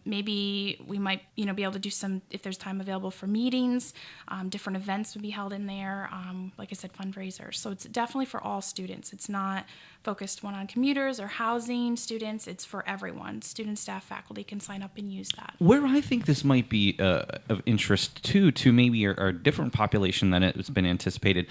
Maybe we might, be able to do some, if there's time available for meetings, different events would be held in there. Like I said, fundraisers. So it's definitely for all students. It's not focused one on commuters or housing students. It's for everyone. Students, staff, faculty can sign up and use that. Where I think this might be of interest too, to maybe a different population than it's been anticipated.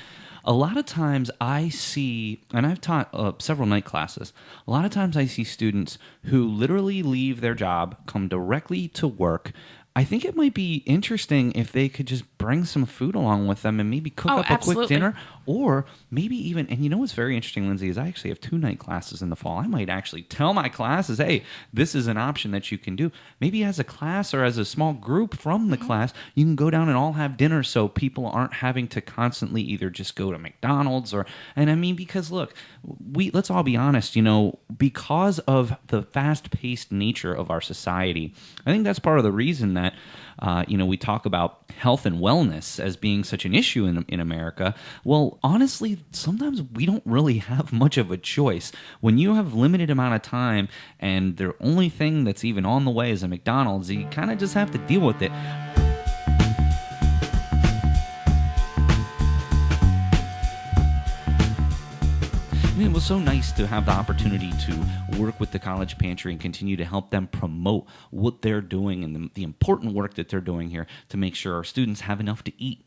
A lot of times I see, and I've taught several night classes, a lot of times I see students who literally leave their job, come directly to work. I think it might be interesting if they could just bring some food along with them and maybe cook up a quick dinner, or maybe even, and what's very interesting, Lindsay, is I actually have 2 night classes in the fall. I might actually tell my classes, hey, this is an option that you can do. Maybe as a class or as a small group from the class, you can go down and all have dinner so people aren't having to constantly either just go to McDonald's because look, let's all be honest, because of the fast-paced nature of our society, I think that's part of the reason that we talk about health and wellness as being such an issue in America. Well, honestly, sometimes we don't really have much of a choice. When you have limited amount of time and the only thing that's even on the way is a McDonald's, you kind of just have to deal with it. It was so nice to have the opportunity to work with the College Pantry and continue to help them promote what they're doing and the important work that they're doing here to make sure our students have enough to eat.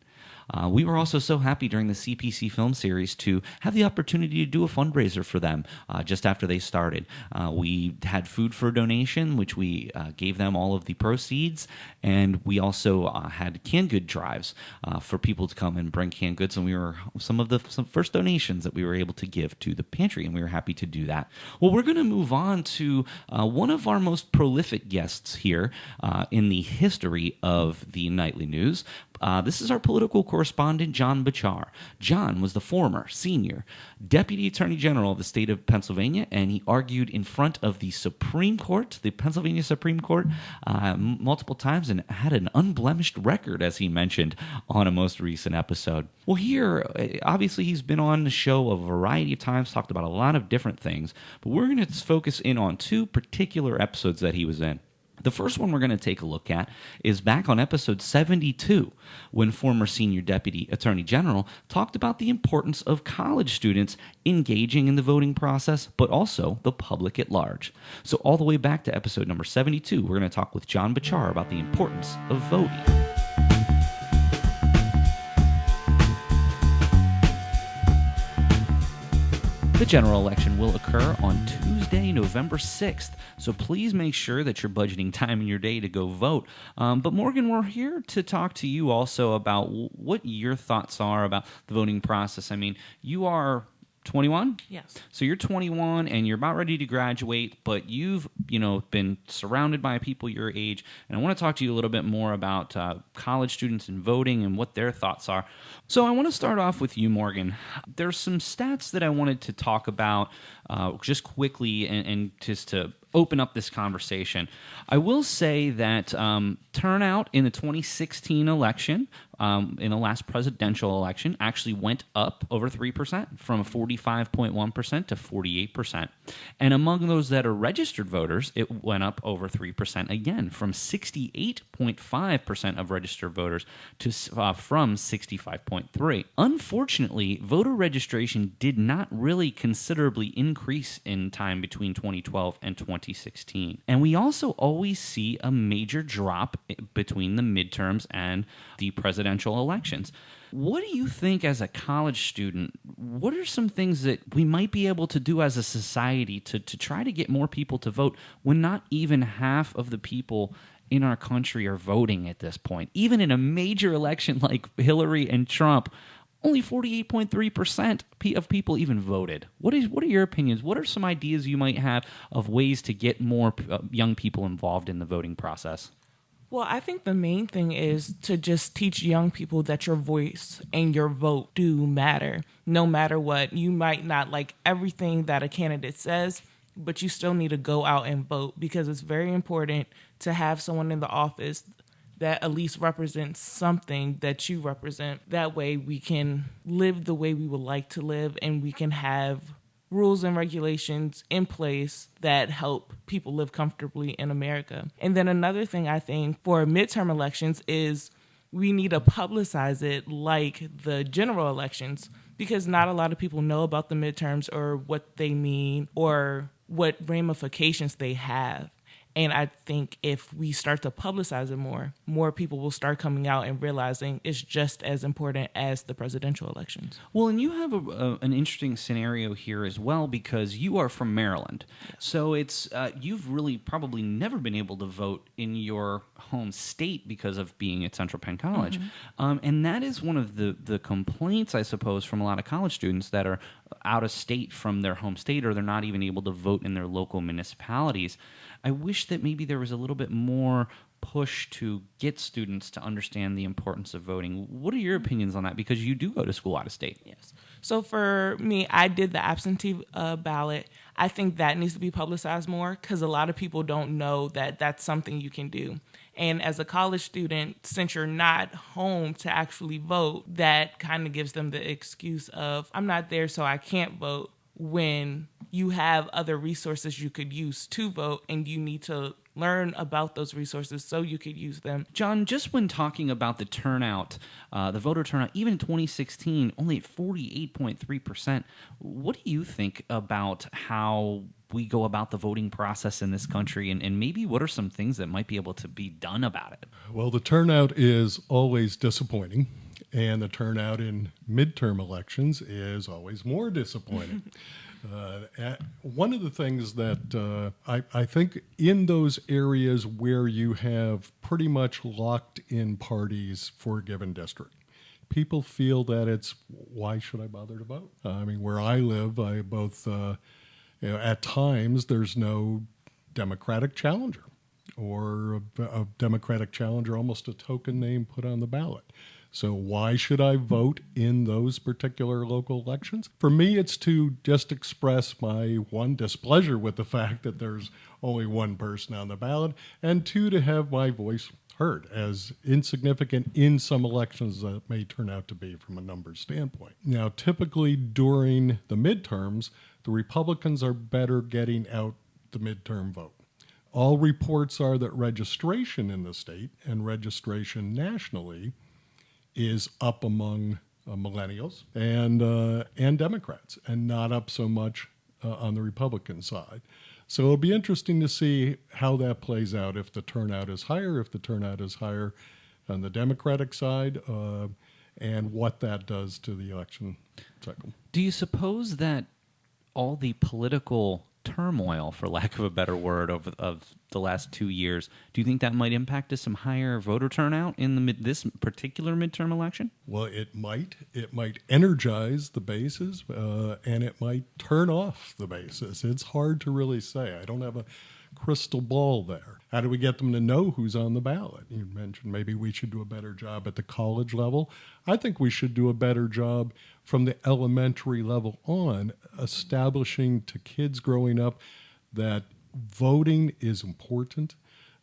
We were also so happy during the CPC Film Series to have the opportunity to do a fundraiser for them just after they started. We had food for donation, which we gave them all of the proceeds, and we also had canned good drives for people to come and bring canned goods, and we were some first donations that we were able to give to the pantry, and we were happy to do that. Well, we're going to move on to one of our most prolific guests here in the history of the Nightly News. This is our political correspondent, John Bachar. John was the former senior Deputy Attorney General of the state of Pennsylvania, and he argued in front of the Supreme Court, the Pennsylvania Supreme Court, multiple times and had an unblemished record, as he mentioned on a most recent episode. Well, here, obviously, he's been on the show a variety of times, talked about a lot of different things, but we're going to focus in on 2 particular episodes that he was in. The first one we're going to take a look at is back on episode 72, when former Senior Deputy Attorney General talked about the importance of college students engaging in the voting process, but also the public at large. So all the way back to episode number 72, we're going to talk with John Bachar about the importance of voting. The general election will occur on Tuesday, November 6th, so please make sure that you're budgeting time in your day to go vote. But Morgan, we're here to talk to you also about what your thoughts are about the voting process. I mean, you are 21? Yes. So you're 21 and you're about ready to graduate, but you've, been surrounded by people your age. And I want to talk to you a little bit more about college students and voting and what their thoughts are. So I want to start off with you, Morgan. There's some stats that I wanted to talk about just quickly and just to open up this conversation. I will say that turnout in the 2016 election, in the last presidential election, actually went up over 3%, from 45.1% to 48%. And among those that are registered voters, it went up over 3% again, from 68.5% of registered voters to from 65.3%. Unfortunately, voter registration did not really considerably increase in time between 2012 and 2016. And we also always see a major drop between the midterms and the presidential elections. What do you think as a college student, what are some things that we might be able to do as a society to try to get more people to vote when not even half of the people in our country are voting at this point? Even in a major election like Hillary and Trump, only 48.3% of people even voted. What are your opinions? What are some ideas you might have of ways to get more young people involved in the voting process? Well, I think the main thing is to just teach young people that your voice and your vote do matter. No matter what, you might not like everything that a candidate says, but you still need to go out and vote, because it's very important to have someone in the office that at least represents something that you represent. That way we can live the way we would like to live, and we can have rules and regulations in place that help people live comfortably in America. And then another thing I think for midterm elections is we need to publicize it like the general elections, because not a lot of people know about the midterms or what they mean or what ramifications they have. And I think if we start to publicize it more people will start coming out and realizing it's just as important as the presidential elections. Well, and you have an interesting scenario here as well, because you are from Maryland. Yes. So it's you've really probably never been able to vote in your home state because of being at Central Penn College. Mm-hmm. And that is one of the complaints, I suppose, from a lot of college students that are out of state from their home state, or they're not even able to vote in their local municipalities. I wish that maybe there was a little bit more push to get students to understand the importance of voting. What are your opinions on that? Because you do go to school out of state. Yes. So for me, I did the absentee ballot. I think that needs to be publicized more, because a lot of people don't know that that's something you can do. And as a college student, since you're not home to actually vote, that kind of gives them the excuse of, I'm not there, so I can't vote, when you have other resources you could use to vote, and you need to learn about those resources so you could use them. John, just when talking about the turnout, the voter turnout, even in 2016, only at 48.3%, what do you think about how we go about the voting process in this country, and maybe what are some things that might be able to be done about it? Well, the turnout is always disappointing, and the turnout in midterm elections is always more disappointing. One of the things that I think in those areas where you have pretty much locked in parties for a given district, people feel that it's, why should I bother to vote? I mean, where I live, at times there's no Democratic challenger, or a Democratic challenger, almost a token name put on the ballot. So why should I vote in those particular local elections? For me, it's to just express my, one, displeasure with the fact that there's only one person on the ballot, and two, to have my voice heard, as insignificant in some elections that may turn out to be from a numbers standpoint. Now, typically during the midterms, the Republicans are better getting out the midterm vote. All reports are that registration in the state and registration nationally is up among millennials and Democrats, and not up so much on the Republican side. So it'll be interesting to see how that plays out, if the turnout is higher on the Democratic side, and what that does to the election cycle. Do you suppose that all the political turmoil, for lack of a better word, of the last 2 years. Do you think that might impact some higher voter turnout in this particular midterm election? Well, it might. It might energize the bases, and it might turn off the bases. It's hard to really say. I don't have a crystal ball there. How do we get them to know who's on the ballot? You mentioned maybe we should do a better job at the college level. I think we should do a better job from the elementary level on, establishing to kids growing up that voting is important,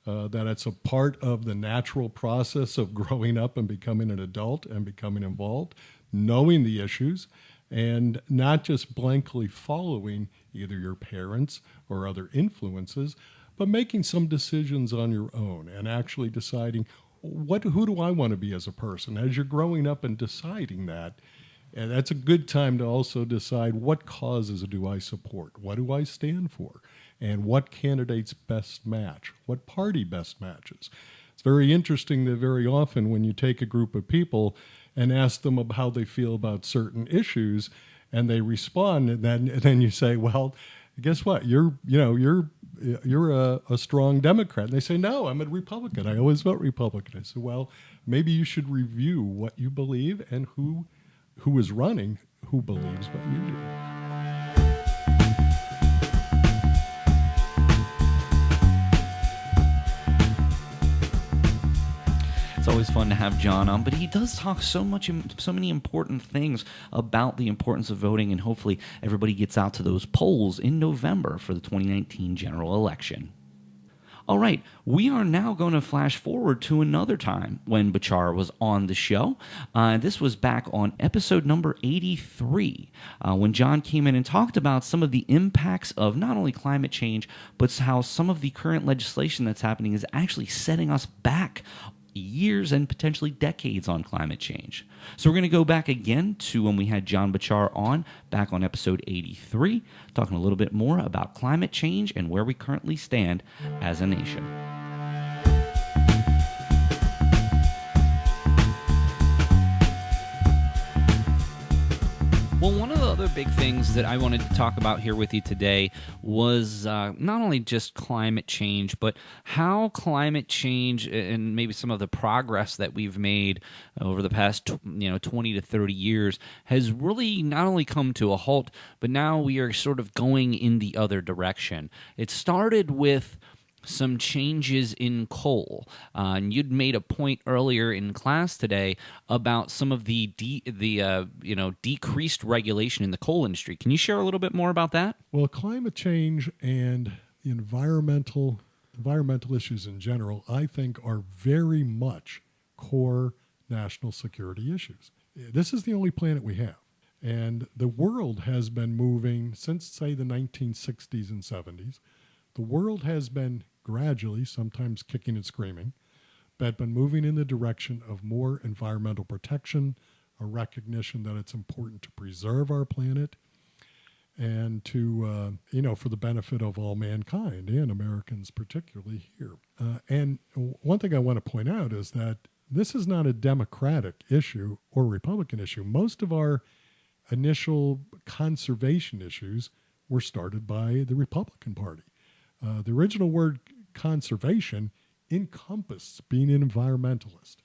that it's a part of the natural process of growing up and becoming an adult and becoming involved, knowing the issues, and not just blankly following either your parents or other influences, but making some decisions on your own and actually deciding who do I want to be as a person. As you're growing up and deciding that, and that's a good time to also decide what causes do I support, what do I stand for, and what candidates best match, what party best matches. It's very interesting that very often when you take a group of people and ask them about how they feel about certain issues, and they respond, and then you say, well, guess what? You're a strong Democrat. And they say, no, I'm a Republican. I always vote Republican. I say, well, maybe you should review what you believe and who is running who believes what you do. It's always fun to have John on, but he does talk so many important things about the importance of voting, and hopefully everybody gets out to those polls in November for the 2019 general election. All right, we are now going to flash forward to another time when Bachar was on the show. This was back on episode number 83, when John came in and talked about some of the impacts of not only climate change, but how some of the current legislation that's happening is actually setting us back years and potentially decades on climate change. So we're going to go back again to when we had John Bachar on, back on episode 83, talking a little bit more about climate change and where we currently stand as a nation. Well, one of the other big things that I wanted to talk about here with you today was not only just climate change, but how climate change and maybe some of the progress that we've made over the past 20 to 30 years has really not only come to a halt, but now we are sort of going in the other direction. It started with some changes in coal. And you'd made a point earlier in class today about some of the decreased regulation in the coal industry. Can you share a little bit more about that? Well, climate change and environmental issues in general, I think, are very much core national security issues. This is the only planet we have. And the world has been moving since, say, the 1960s and 70s. The world has been gradually, sometimes kicking and screaming, but been moving in the direction of more environmental protection, a recognition that it's important to preserve our planet, and to, for the benefit of all mankind, and Americans particularly here. And one thing I want to point out is that this is not a Democratic issue or Republican issue. Most of our initial conservation issues were started by the Republican Party. The original word conservation encompassed being an environmentalist.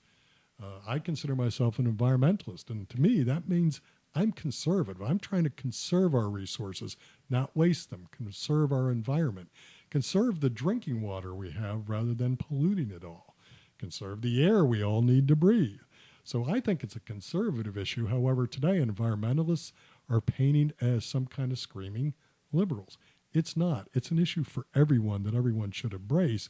I consider myself an environmentalist, and to me that means I'm conservative. I'm trying to conserve our resources, not waste them, conserve our environment, conserve the drinking water we have rather than polluting it all, conserve the air we all need to breathe. So I think it's a conservative issue. However, today environmentalists are painted as some kind of screaming liberals. It's not. It's an issue for everyone that everyone should embrace,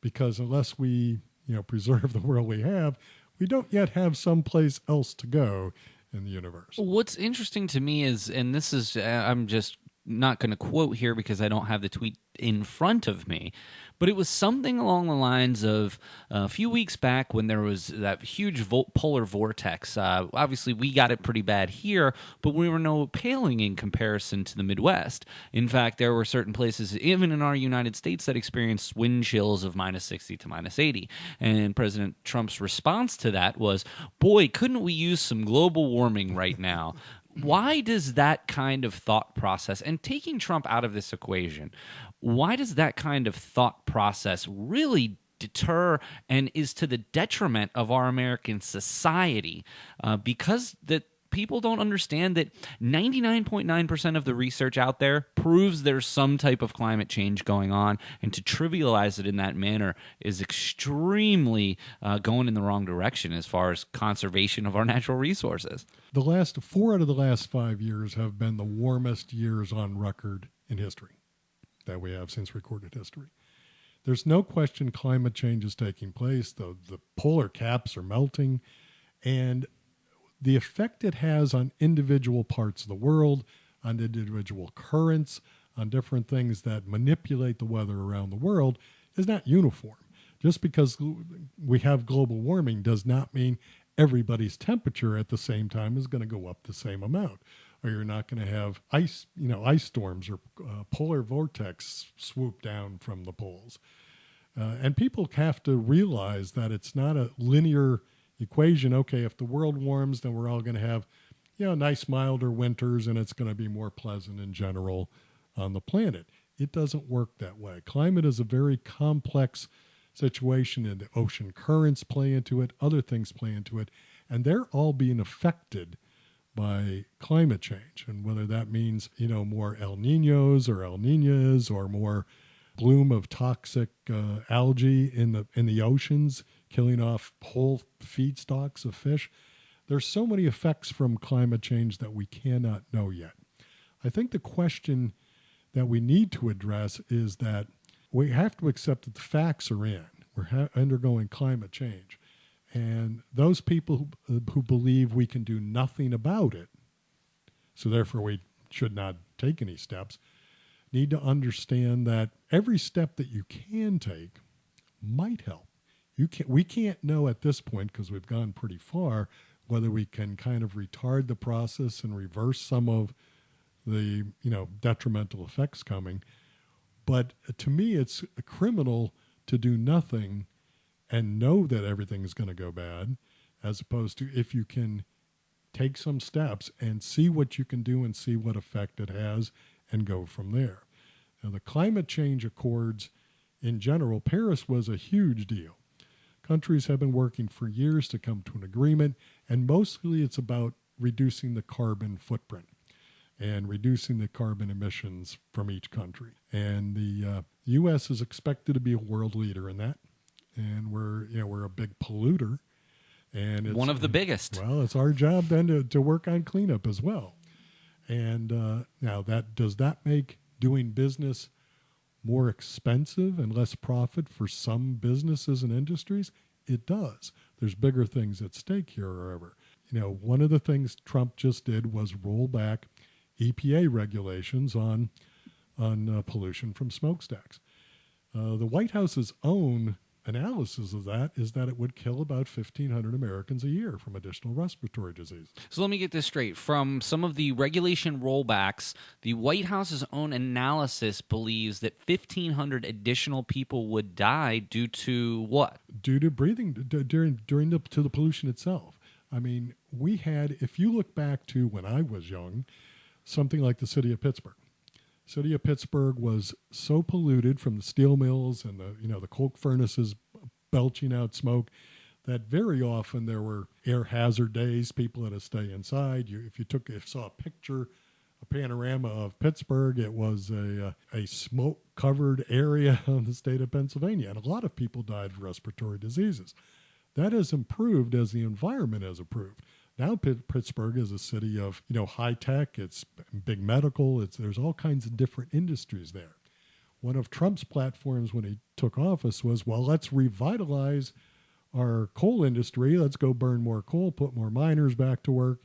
because unless we, preserve the world we have, we don't yet have someplace else to go in the universe. What's interesting to me is, and this is, I'm just not going to quote here because I don't have the tweet in front of me, but it was something along the lines of a few weeks back when there was that huge polar vortex. Obviously, we got it pretty bad here, but we were no paling in comparison to the Midwest. In fact, there were certain places, even in our United States, that experienced wind chills of minus 60 to minus 80. And President Trump's response to that was, boy, couldn't we use some global warming right now? Why does that kind of thought process, and taking Trump out of this equation, why does that kind of thought process really deter and is to the detriment of our American society? Because people don't understand that 99.9% of the research out there proves there's some type of climate change going on, and to trivialize it in that manner is extremely going in the wrong direction as far as conservation of our natural resources. The last 4 out of the last 5 years have been the warmest years on record in history that we have since recorded history. There's no question climate change is taking place. The polar caps are melting, and the effect it has on individual parts of the world, on individual currents, on different things that manipulate the weather around the world is not uniform. Just because we have global warming does not mean everybody's temperature at the same time is going to go up the same amount. Or you're not going to have ice storms or polar vortex swoop down from the poles. And people have to realize that it's not a linear equation. Okay, if the world warms, then we're all going to have, nice milder winters, and it's going to be more pleasant in general on the planet. It doesn't work that way. Climate is a very complex situation, and the ocean currents play into it, other things play into it, and they're all being affected by climate change. And whether that means, more El Niños or El Niñas or more bloom of toxic algae in the oceans, killing off whole feedstocks of fish. There's so many effects from climate change that we cannot know yet. I think the question that we need to address is that we have to accept that the facts are in. We're undergoing climate change. And those people who believe we can do nothing about it, so therefore we should not take any steps, need to understand that every step that you can take might help. We can't know at this point, because we've gone pretty far, whether we can kind of retard the process and reverse some of the detrimental effects coming. But to me, it's criminal to do nothing and know that everything's going to go bad, as opposed to if you can take some steps and see what you can do and see what effect it has and go from there. Now, the climate change accords in general, Paris was a huge deal. Countries have been working for years to come to an agreement, and mostly it's about reducing the carbon footprint and reducing the carbon emissions from each country. And the U.S. is expected to be a world leader in that, and we're a big polluter, and it's one of the biggest. Well, it's our job then to work on cleanup as well. And now does that make doing business more expensive and less profit for some businesses and industries? It does. There's bigger things at stake here, however. One of the things Trump just did was roll back EPA regulations on pollution from smokestacks. The White House's own analysis of that is that it would kill about 1,500 Americans a year from additional respiratory disease. So let me get this straight. From some of the regulation rollbacks, the White House's own analysis believes that 1,500 additional people would die due to what? Due to breathing, during the pollution itself. I mean, we had, if you look back to when I was young, something like the city of Pittsburgh. City of Pittsburgh was so polluted from the steel mills and the coke furnaces belching out smoke that very often there were air hazard days. People had to stay inside. If you saw a picture, a panorama of Pittsburgh, it was a smoke-covered area of the state of Pennsylvania, and a lot of people died of respiratory diseases. That has improved as the environment has improved. Now Pittsburgh is a city of high tech. It's big medical. There's all kinds of different industries there. One of Trump's platforms when he took office was, well, let's revitalize our coal industry. Let's go burn more coal, put more miners back to work,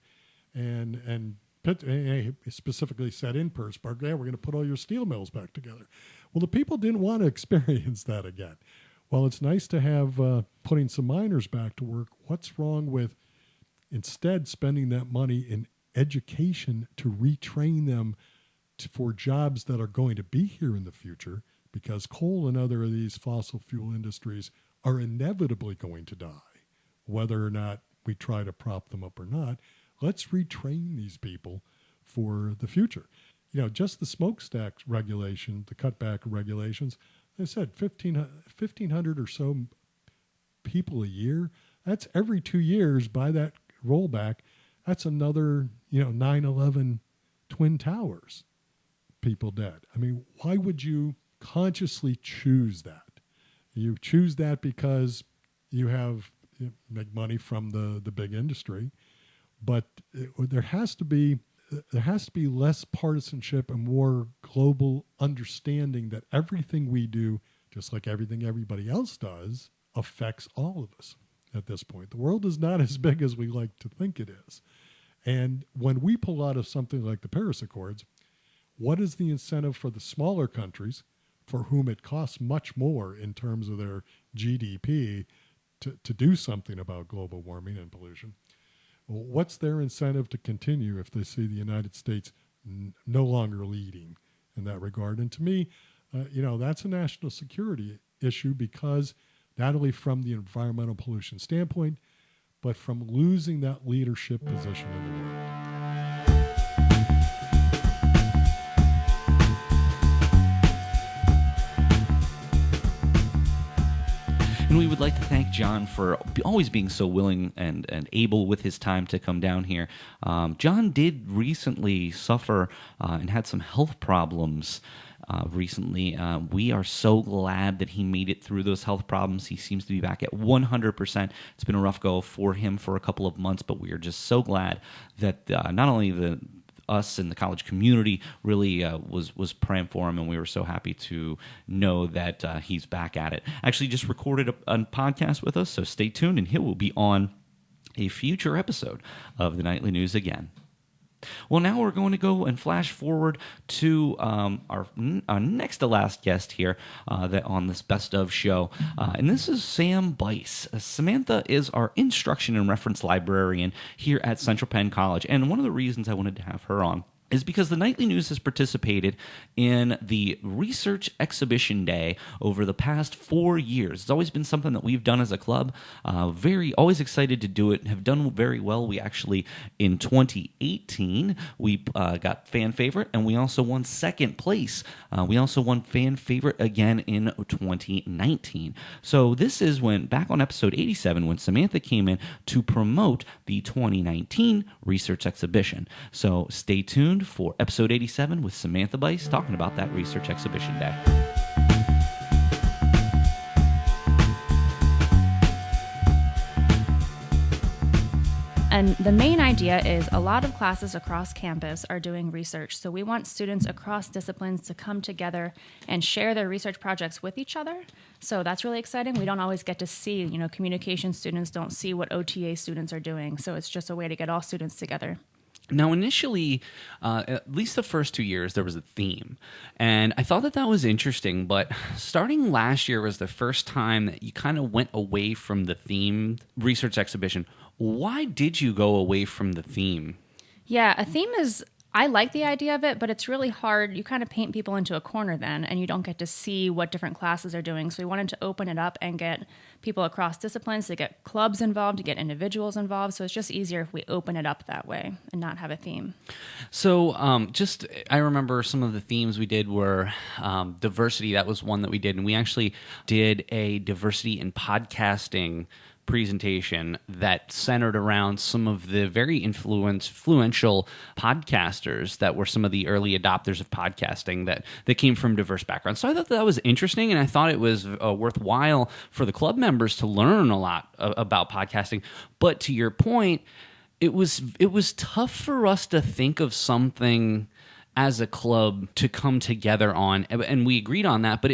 and he specifically said in Pittsburgh, we're going to put all your steel mills back together. Well, the people didn't want to experience that again. Well, it's nice to have putting some miners back to work. What's wrong with instead spending that money in education to retrain them for jobs that are going to be here in the future, because coal and other of these fossil fuel industries are inevitably going to die, whether or not we try to prop them up or not. let's retrain these people for the future. Just the smokestack regulation, the cutback regulations, I said 1,500 or so people a year. That's every 2 years by that rollback. That's another, 9/11 Twin Towers people dead. I mean, why would you consciously choose that? You choose that because you make money from the big industry, but there has to be less partisanship and more global understanding that everything we do, just like everything everybody else does, affects all of us at this point. The world is not as big as we like to think it is. And when we pull out of something like the Paris Accords, what is the incentive for the smaller countries for whom it costs much more in terms of their GDP to do something about global warming and pollution? What's their incentive to continue if they see the United States no longer leading in that regard? And to me, that's a national security issue, because not only from the environmental pollution standpoint, but from losing that leadership position in the world. And we would like to thank John for always being so willing and able with his time to come down here. John did recently suffer and had some health problems recently. We are so glad that he made it through those health problems. He seems to be back at 100%. It's been a rough go for him for a couple of months, but we are just so glad that not only us and the college community really was praying for him, and we were so happy to know that he's back at it. Actually just recorded a podcast with us, so stay tuned, and he will be on a future episode of the Nightly News again. Well, now we're going to go and flash forward to our next to last guest here on this Best Of show, and this is Sam Bice. Samantha is our instruction and reference librarian here at Central Penn College, and one of the reasons I wanted to have her on is because the Nightly News has participated in the Research Exhibition Day over the past 4 years. It's always been something that we've done as a club. Always excited to do it, have done very well. We actually, in 2018, we got fan favorite, and we also won second place. We also won fan favorite again in 2019. So this is back on episode 87, when Samantha came in to promote the 2019 Research Exhibition. So stay tuned for episode 87 with Samantha Bice talking about that Research Exhibition Day. And the main idea is a lot of classes across campus are doing research. So we want students across disciplines to come together and share their research projects with each other. So that's really exciting. We don't always get to see, communication students don't see what OTA students are doing. So it's just a way to get all students together. Now, initially, at least the first 2 years, there was a theme. And I thought that was interesting, but starting last year was the first time that you kind of went away from the theme research exhibition. Why did you go away from the theme? Yeah, a theme I like the idea of it, but it's really hard. You kind of paint people into a corner then, and you don't get to see what different classes are doing. So we wanted to open it up and get people across disciplines, to get clubs involved, to get individuals involved. So it's just easier if we open it up that way and not have a theme. So I remember some of the themes we did were diversity. That was one that we did. And we actually did a diversity in podcasting presentation that centered around some of the very influential podcasters that were some of the early adopters of podcasting that came from diverse backgrounds. So I thought that was interesting, and I thought it was worthwhile for the club members to learn a lot about podcasting. But to your point, it was tough for us to think of something as a club to come together on, and we agreed on that, but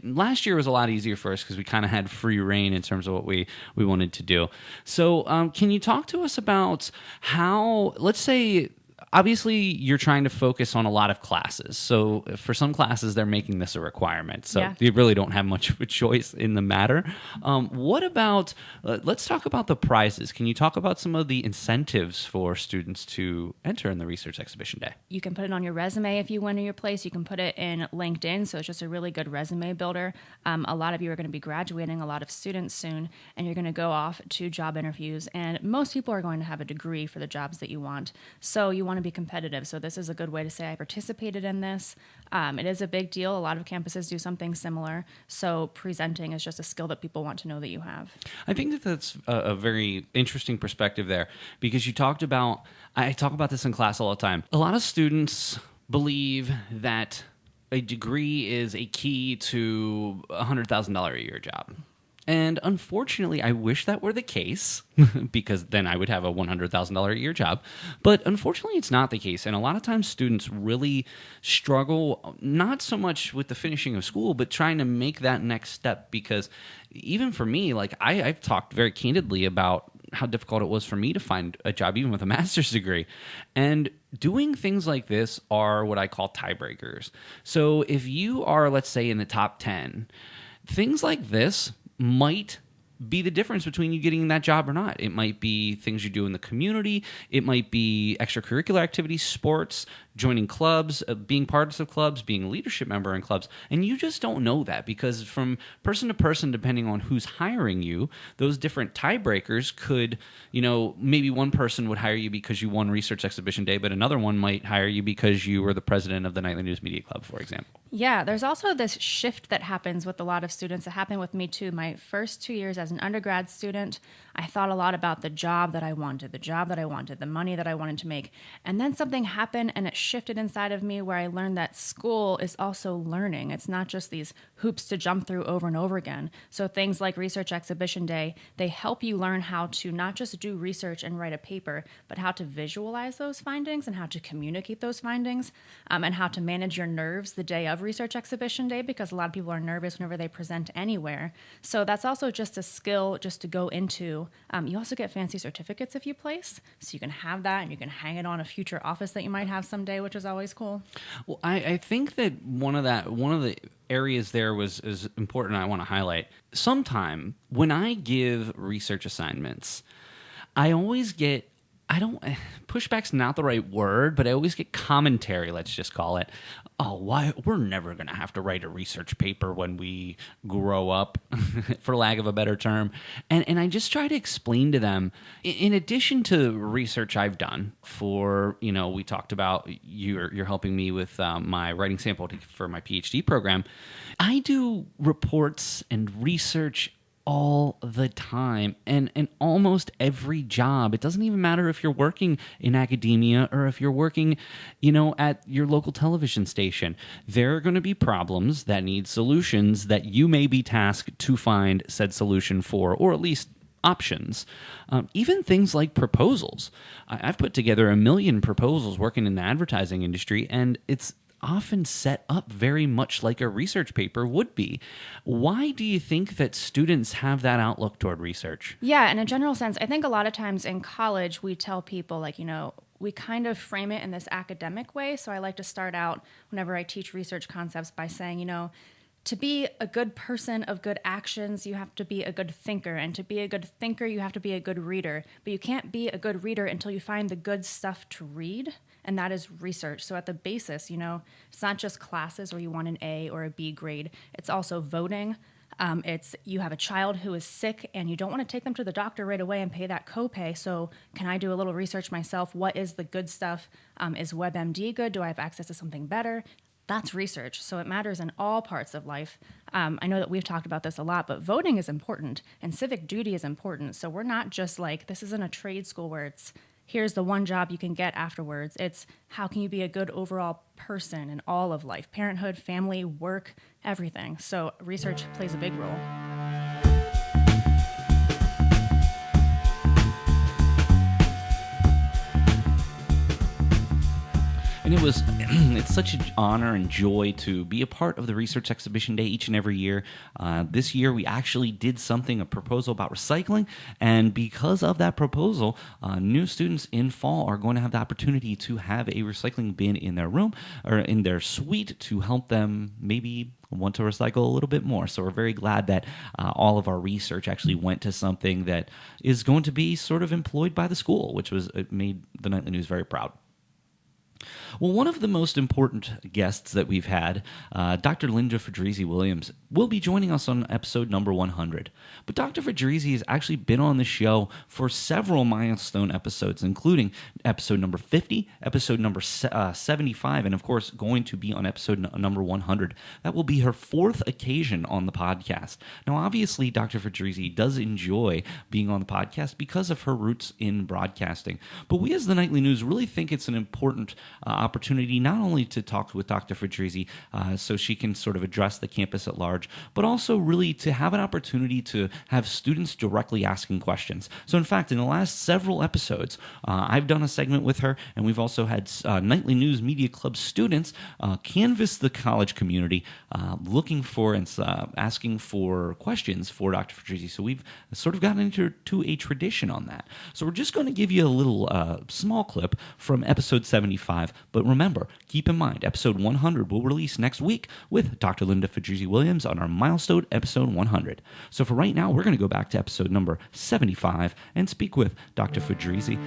last year was a lot easier for us because we kind of had free reign in terms of what we wanted to do. So can you talk to us about how, let's say obviously you're trying to focus on a lot of classes. So for some classes, they're making this a requirement. So Yeah. you really don't have much of a choice in the matter. What about, let's talk about the prizes. Can you talk about some of the incentives for students to enter in the Research Exhibition Day? You can put it on your resume if you win your place. You can put it in LinkedIn, so it's just a really good resume builder. A lot of you are going to be graduating, a lot of students soon, and you're going to go off to job interviews. And most people are going to have a degree for the jobs that you want. So you want to be competitive. So this is a good way to say I participated in this. It is a big deal. A lot of campuses do something similar. So presenting is just a skill that people want to know that you have. I think that that's a very interesting perspective there, because you talked about, I talk about this in class all the time. A lot of students believe that a degree is a key to a $100,000 a year job. And unfortunately, I wish that were the case, because then I would have a $100,000 a year job. But unfortunately, it's not the case. And a lot of times students really struggle, not so much with the finishing of school, but trying to make that next step. Because even for me, like I've talked very candidly about how difficult it was for me to find a job, even with a master's degree. And doing things like this are what I call tiebreakers. So if you are, let's say, in the top 10, things like this might be the difference between you getting that job or not. It might be things you do in the community. It might be extracurricular activities, sports, joining clubs, being parts of clubs, being a leadership member in clubs. And you just don't know that, because from person to person, depending on who's hiring you, those different tiebreakers could, maybe one person would hire you because you won Research Exhibition Day, but another one might hire you because you were the president of the Nightly News Media Club, for example. Yeah, there's also this shift that happens with a lot of students. It happened with me too. My first 2 years as an undergrad student, I thought a lot about the job that I wanted, the money that I wanted to make. And then something happened and it shifted inside of me where I learned that school is also learning. It's not just these hoops to jump through over and over again. So things like Research Exhibition Day, they help you learn how to not just do research and write a paper, but how to visualize those findings and how to communicate those findings, and how to manage your nerves the day of Research Exhibition Day, because a lot of people are nervous whenever they present anywhere. So that's also just a skill just to go into. You also get fancy certificates if you place, so you can have that and you can hang it on a future office that you might have someday, which is always cool. Well, I think that one of the areas there is important. I want to highlight. Sometime when I give research assignments, I always get, pushback's not the right word, but I always get commentary, let's just call it. Oh, why we're never going to have to write a research paper when we grow up, for lack of a better term. And I just try to explain to them, in addition to research I've done for, we talked about, you're helping me with my writing sample for my PhD program. I do reports and research all the time, and almost every job. It doesn't even matter if you're working in academia or if you're working, at your local television station. There are going to be problems that need solutions that you may be tasked to find said solution for, or at least options. Even things like proposals. I've put together 1 million proposals working in the advertising industry, and it's often set up very much like a research paper would be. Why do you think that students have that outlook toward research? Yeah, in a general sense, I think a lot of times in college we tell people, we kind of frame it in this academic way. So I like to start out whenever I teach research concepts by saying, to be a good person of good actions, you have to be a good thinker. And to be a good thinker, you have to be a good reader. But you can't be a good reader until you find the good stuff to read. And that is research. So at the basis, it's not just classes where you want an A or a B grade. It's also voting. It's you have a child who is sick and you don't want to take them to the doctor right away and pay that copay. So can I do a little research myself? What is the good stuff? Is WebMD good? Do I have access to something better? That's research. So it matters in all parts of life. I know that we've talked about this a lot, but voting is important and civic duty is important. So we're not just this isn't a trade school where it's, here's the one job you can get afterwards. It's how can you be a good overall person in all of life, parenthood, family, work, everything. So research plays a big role. And And it's such an honor and joy to be a part of the Research Exhibition Day each and every year. This year we actually did a proposal about recycling, and because of that proposal, new students in fall are going to have the opportunity to have a recycling bin in their room or in their suite to help them maybe want to recycle a little bit more. So we're very glad that all of our research actually went to something that is going to be sort of employed by the school, which made the Nightly News very proud. Well, one of the most important guests that we've had, Dr. Linda Fedrizzi-Williams, will be joining us on episode number 100. But Dr. Fedrizzi has actually been on the show for several milestone episodes, including episode number 50, episode number 75, and of course going to be on episode number 100. That will be her fourth occasion on the podcast. Now, obviously, Dr. Fedrizzi does enjoy being on the podcast because of her roots in broadcasting. But we as the Nightly News really think it's an important opportunity not only to talk with Dr. Fedrizzi so she can sort of address the campus at large, but also really to have an opportunity to have students directly asking questions. So in fact, in the last several episodes, I've done a segment with her, and we've also had Nightly News Media Club students canvass the college community looking for and asking for questions for Dr. Fedrizzi. So we've sort of gotten into a tradition on that. So we're just going to give you a little small clip from episode 75. But remember, keep in mind, episode 100 will release next week with Dr. Linda Fedrizzi-Williams on our milestone episode 100. So for right now, we're going to go back to episode number 75 and speak with Dr. Fedrizzi.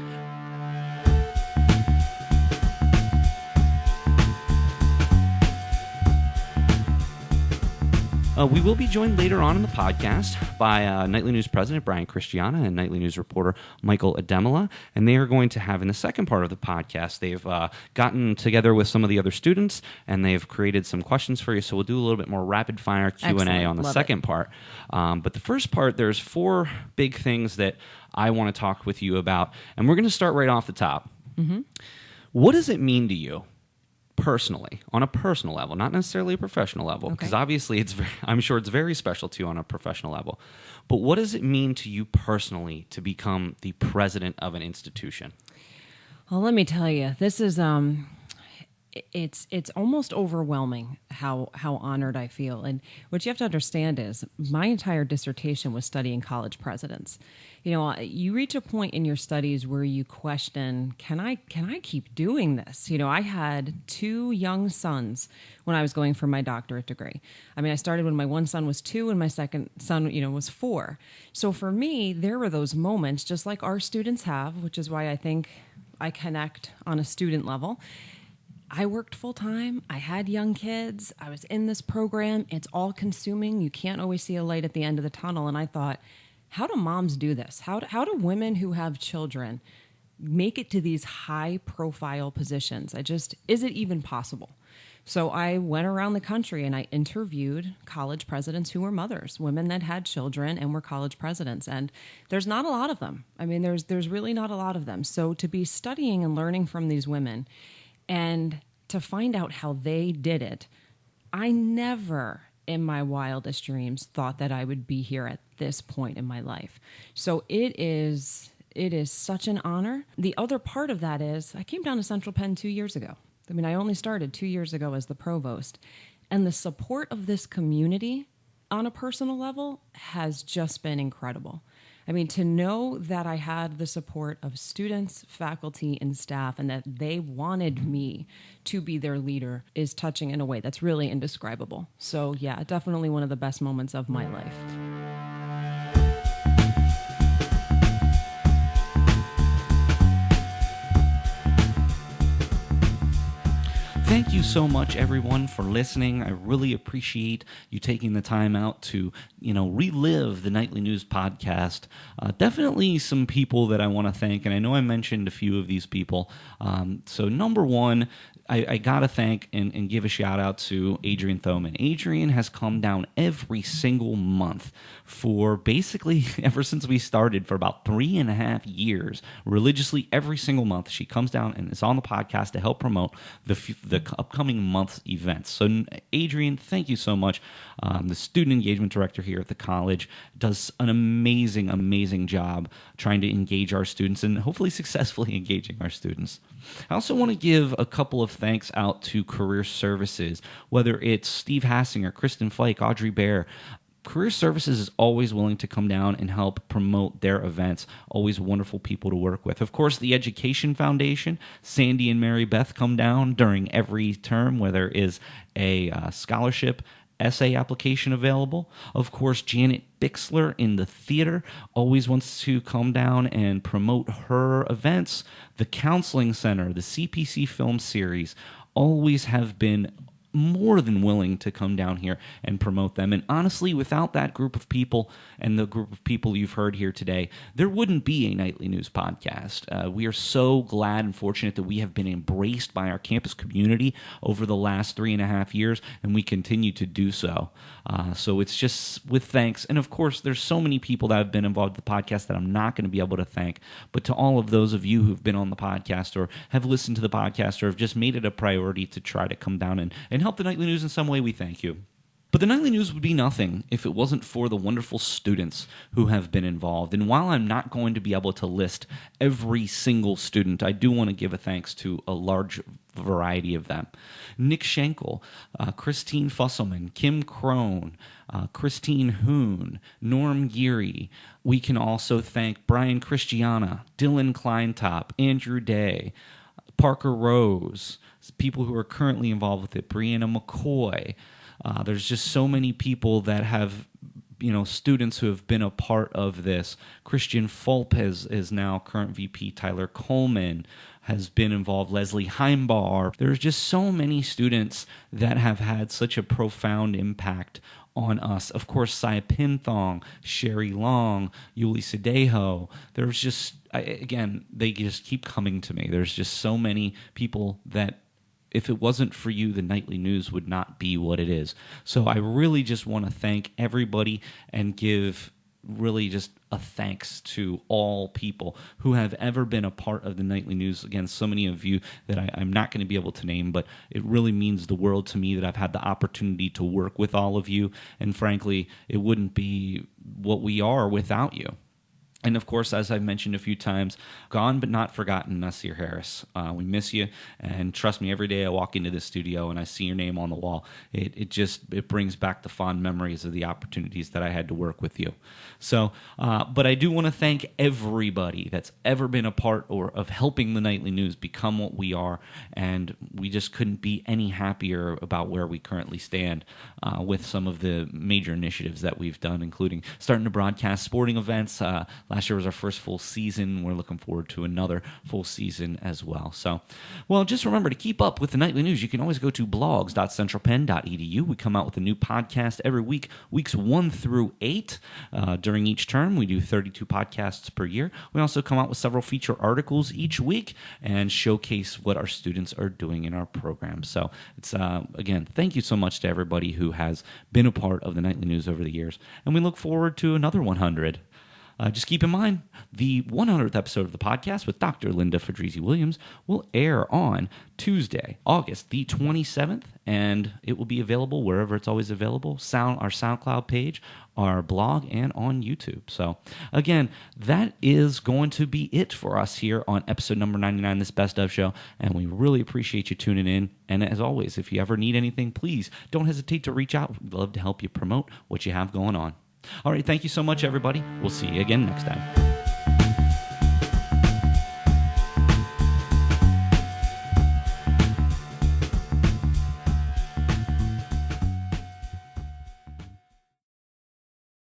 We will be joined later on in the podcast by Nightly News President Brian Christiana and Nightly News reporter Michael Ademola, and they are going to have, in the second part of the podcast, they've gotten together with some of the other students, and they've created some questions for you, so we'll do a little bit more rapid-fire Q&A on the second part. But the first part, there's 4 big things that I want to talk with you about, and we're going to start right off the top. Mm-hmm. What does it mean to you personally, on a personal level, not necessarily a professional level, because obviously I'm sure it's very special to you on a professional level, but what does it mean to you personally to become the president of an institution? Well, let me tell you, this is it's almost overwhelming how honored I feel. And what you have to understand is my entire dissertation was studying college presidents. You know, you reach a point in your studies where you question, can I keep doing this? You know, I had 2 young sons when I was going for my doctorate degree. I mean, I started when my one son was 2 and my second son, was 4. So for me, there were those moments, just like our students have, which is why I think I connect on a student level. I worked full time. I had young kids. I was in this program. It's all consuming. You can't always see a light at the end of the tunnel. And I thought, how do moms do this? How do women who have children make it to these high profile positions? Is it even possible? So I went around the country and I interviewed college presidents who were mothers, women that had children and were college presidents. And there's not a lot of them. I mean, there's really not a lot of them. So to be studying and learning from these women and to find out how they did it, I never in my wildest dreams thought that I would be here at this point in my life. So it is such an honor. The other part of that is I came down to Central Penn 2 years ago. I mean, I only started 2 years ago as the provost. And the support of this community on a personal level has just been incredible. I mean, to know that I had the support of students, faculty, and staff, and that they wanted me to be their leader is touching in a way that's really indescribable. So yeah, definitely one of the best moments of my life. Thank you so much, everyone, for listening. I really appreciate you taking the time out to, relive the Nightly News podcast. Definitely some people that I want to thank, and I know I mentioned a few of these people. So number one, I got to thank and give a shout out to Adrian Thoman. Adrian has come down every single month for basically ever since we started for about 3.5 years, religiously every single month. She comes down and is on the podcast to help promote the upcoming month's events. So Adrian, thank you so much. The student engagement director here at the college does an amazing, amazing job trying to engage our students and hopefully successfully engaging our students. I also want to give a couple of thanks out to Career Services, whether it's Steve Hassinger, Kristen Flake, Audrey Bear. Career Services is always willing to come down and help promote their events. Always wonderful people to work with. Of course, the Education Foundation, Sandy and Mary Beth come down during every term, where there is a scholarship essay application available. Of course, Janet Bixler in the theater always wants to come down and promote her events. The Counseling Center, the CPC Film Series, always have been more than willing to come down here and promote them. And honestly, without that group of people and the group of people you've heard here today, there wouldn't be a Nightly News podcast. We are so glad and fortunate that we have been embraced by our campus community over the last 3.5 years, and we continue to do so. So it's just with thanks. And of course, there's so many people that have been involved with the podcast that I'm not going to be able to thank. But to all of those of you who've been on the podcast or have listened to the podcast or have just made it a priority to try to come down and help the Nightly News in some way, we thank you. But the Nightly News would be nothing if it wasn't for the wonderful students who have been involved. And while I'm not going to be able to list every single student, I do want to give a thanks to a large variety of them. Nick Schenkel, Christine Fusselman, Kim Crone, Christine Hoon, Norm Geary. We can also thank Brian Christiana, Dylan Kleintop, Andrew Day, Parker Rose, people who are currently involved with it, Brianna McCoy. There's just so many people that have, students who have been a part of this. Christian Fulp is now current VP. Tyler Coleman has been involved. Leslie Heimbar. There's just so many students that have had such a profound impact on us. Of course, Sia Pinthong, Sherry Long, Yuli Sadejo. There's just, again, they just keep coming to me. There's just so many people that if it wasn't for you, the Nightly News would not be what it is. So I really just want to thank everybody and give really just a thanks to all people who have ever been a part of the Nightly News. Again, so many of you that I'm not going to be able to name, but it really means the world to me that I've had the opportunity to work with all of you. And frankly, it wouldn't be what we are without you. And of course, as I've mentioned a few times, gone but not forgotten, Nasir Harris. We miss you, and trust me, every day I walk into the studio and I see your name on the wall, it brings back the fond memories of the opportunities that I had to work with you. So, but I do want to thank everybody that's ever been a part of helping the Nightly News become what we are, and we just couldn't be any happier about where we currently stand with some of the major initiatives that we've done, including starting to broadcast sporting events. Last year was our first full season. We're looking forward to another full season as well. So, well, just remember to keep up with the Nightly News. You can always go to blogs.centralpenn.edu. We come out with a new podcast every week, weeks 1 through 8. During each term, we do 32 podcasts per year. We also come out with several feature articles each week and showcase what our students are doing in our program. So, it's again, thank you so much to everybody who has been a part of the Nightly News over the years. And we look forward to another 100. Just keep in mind, the 100th episode of the podcast with Dr. Linda Fedrizzi-Williams will air on Tuesday, August the 27th, and it will be available wherever it's always available, our SoundCloud page, our blog, and on YouTube. So, again, that is going to be it for us here on episode number 99, this Best Of Show, and we really appreciate you tuning in. And as always, if you ever need anything, please don't hesitate to reach out. We'd love to help you promote what you have going on. All right, thank you so much, everybody. We'll see you again next time.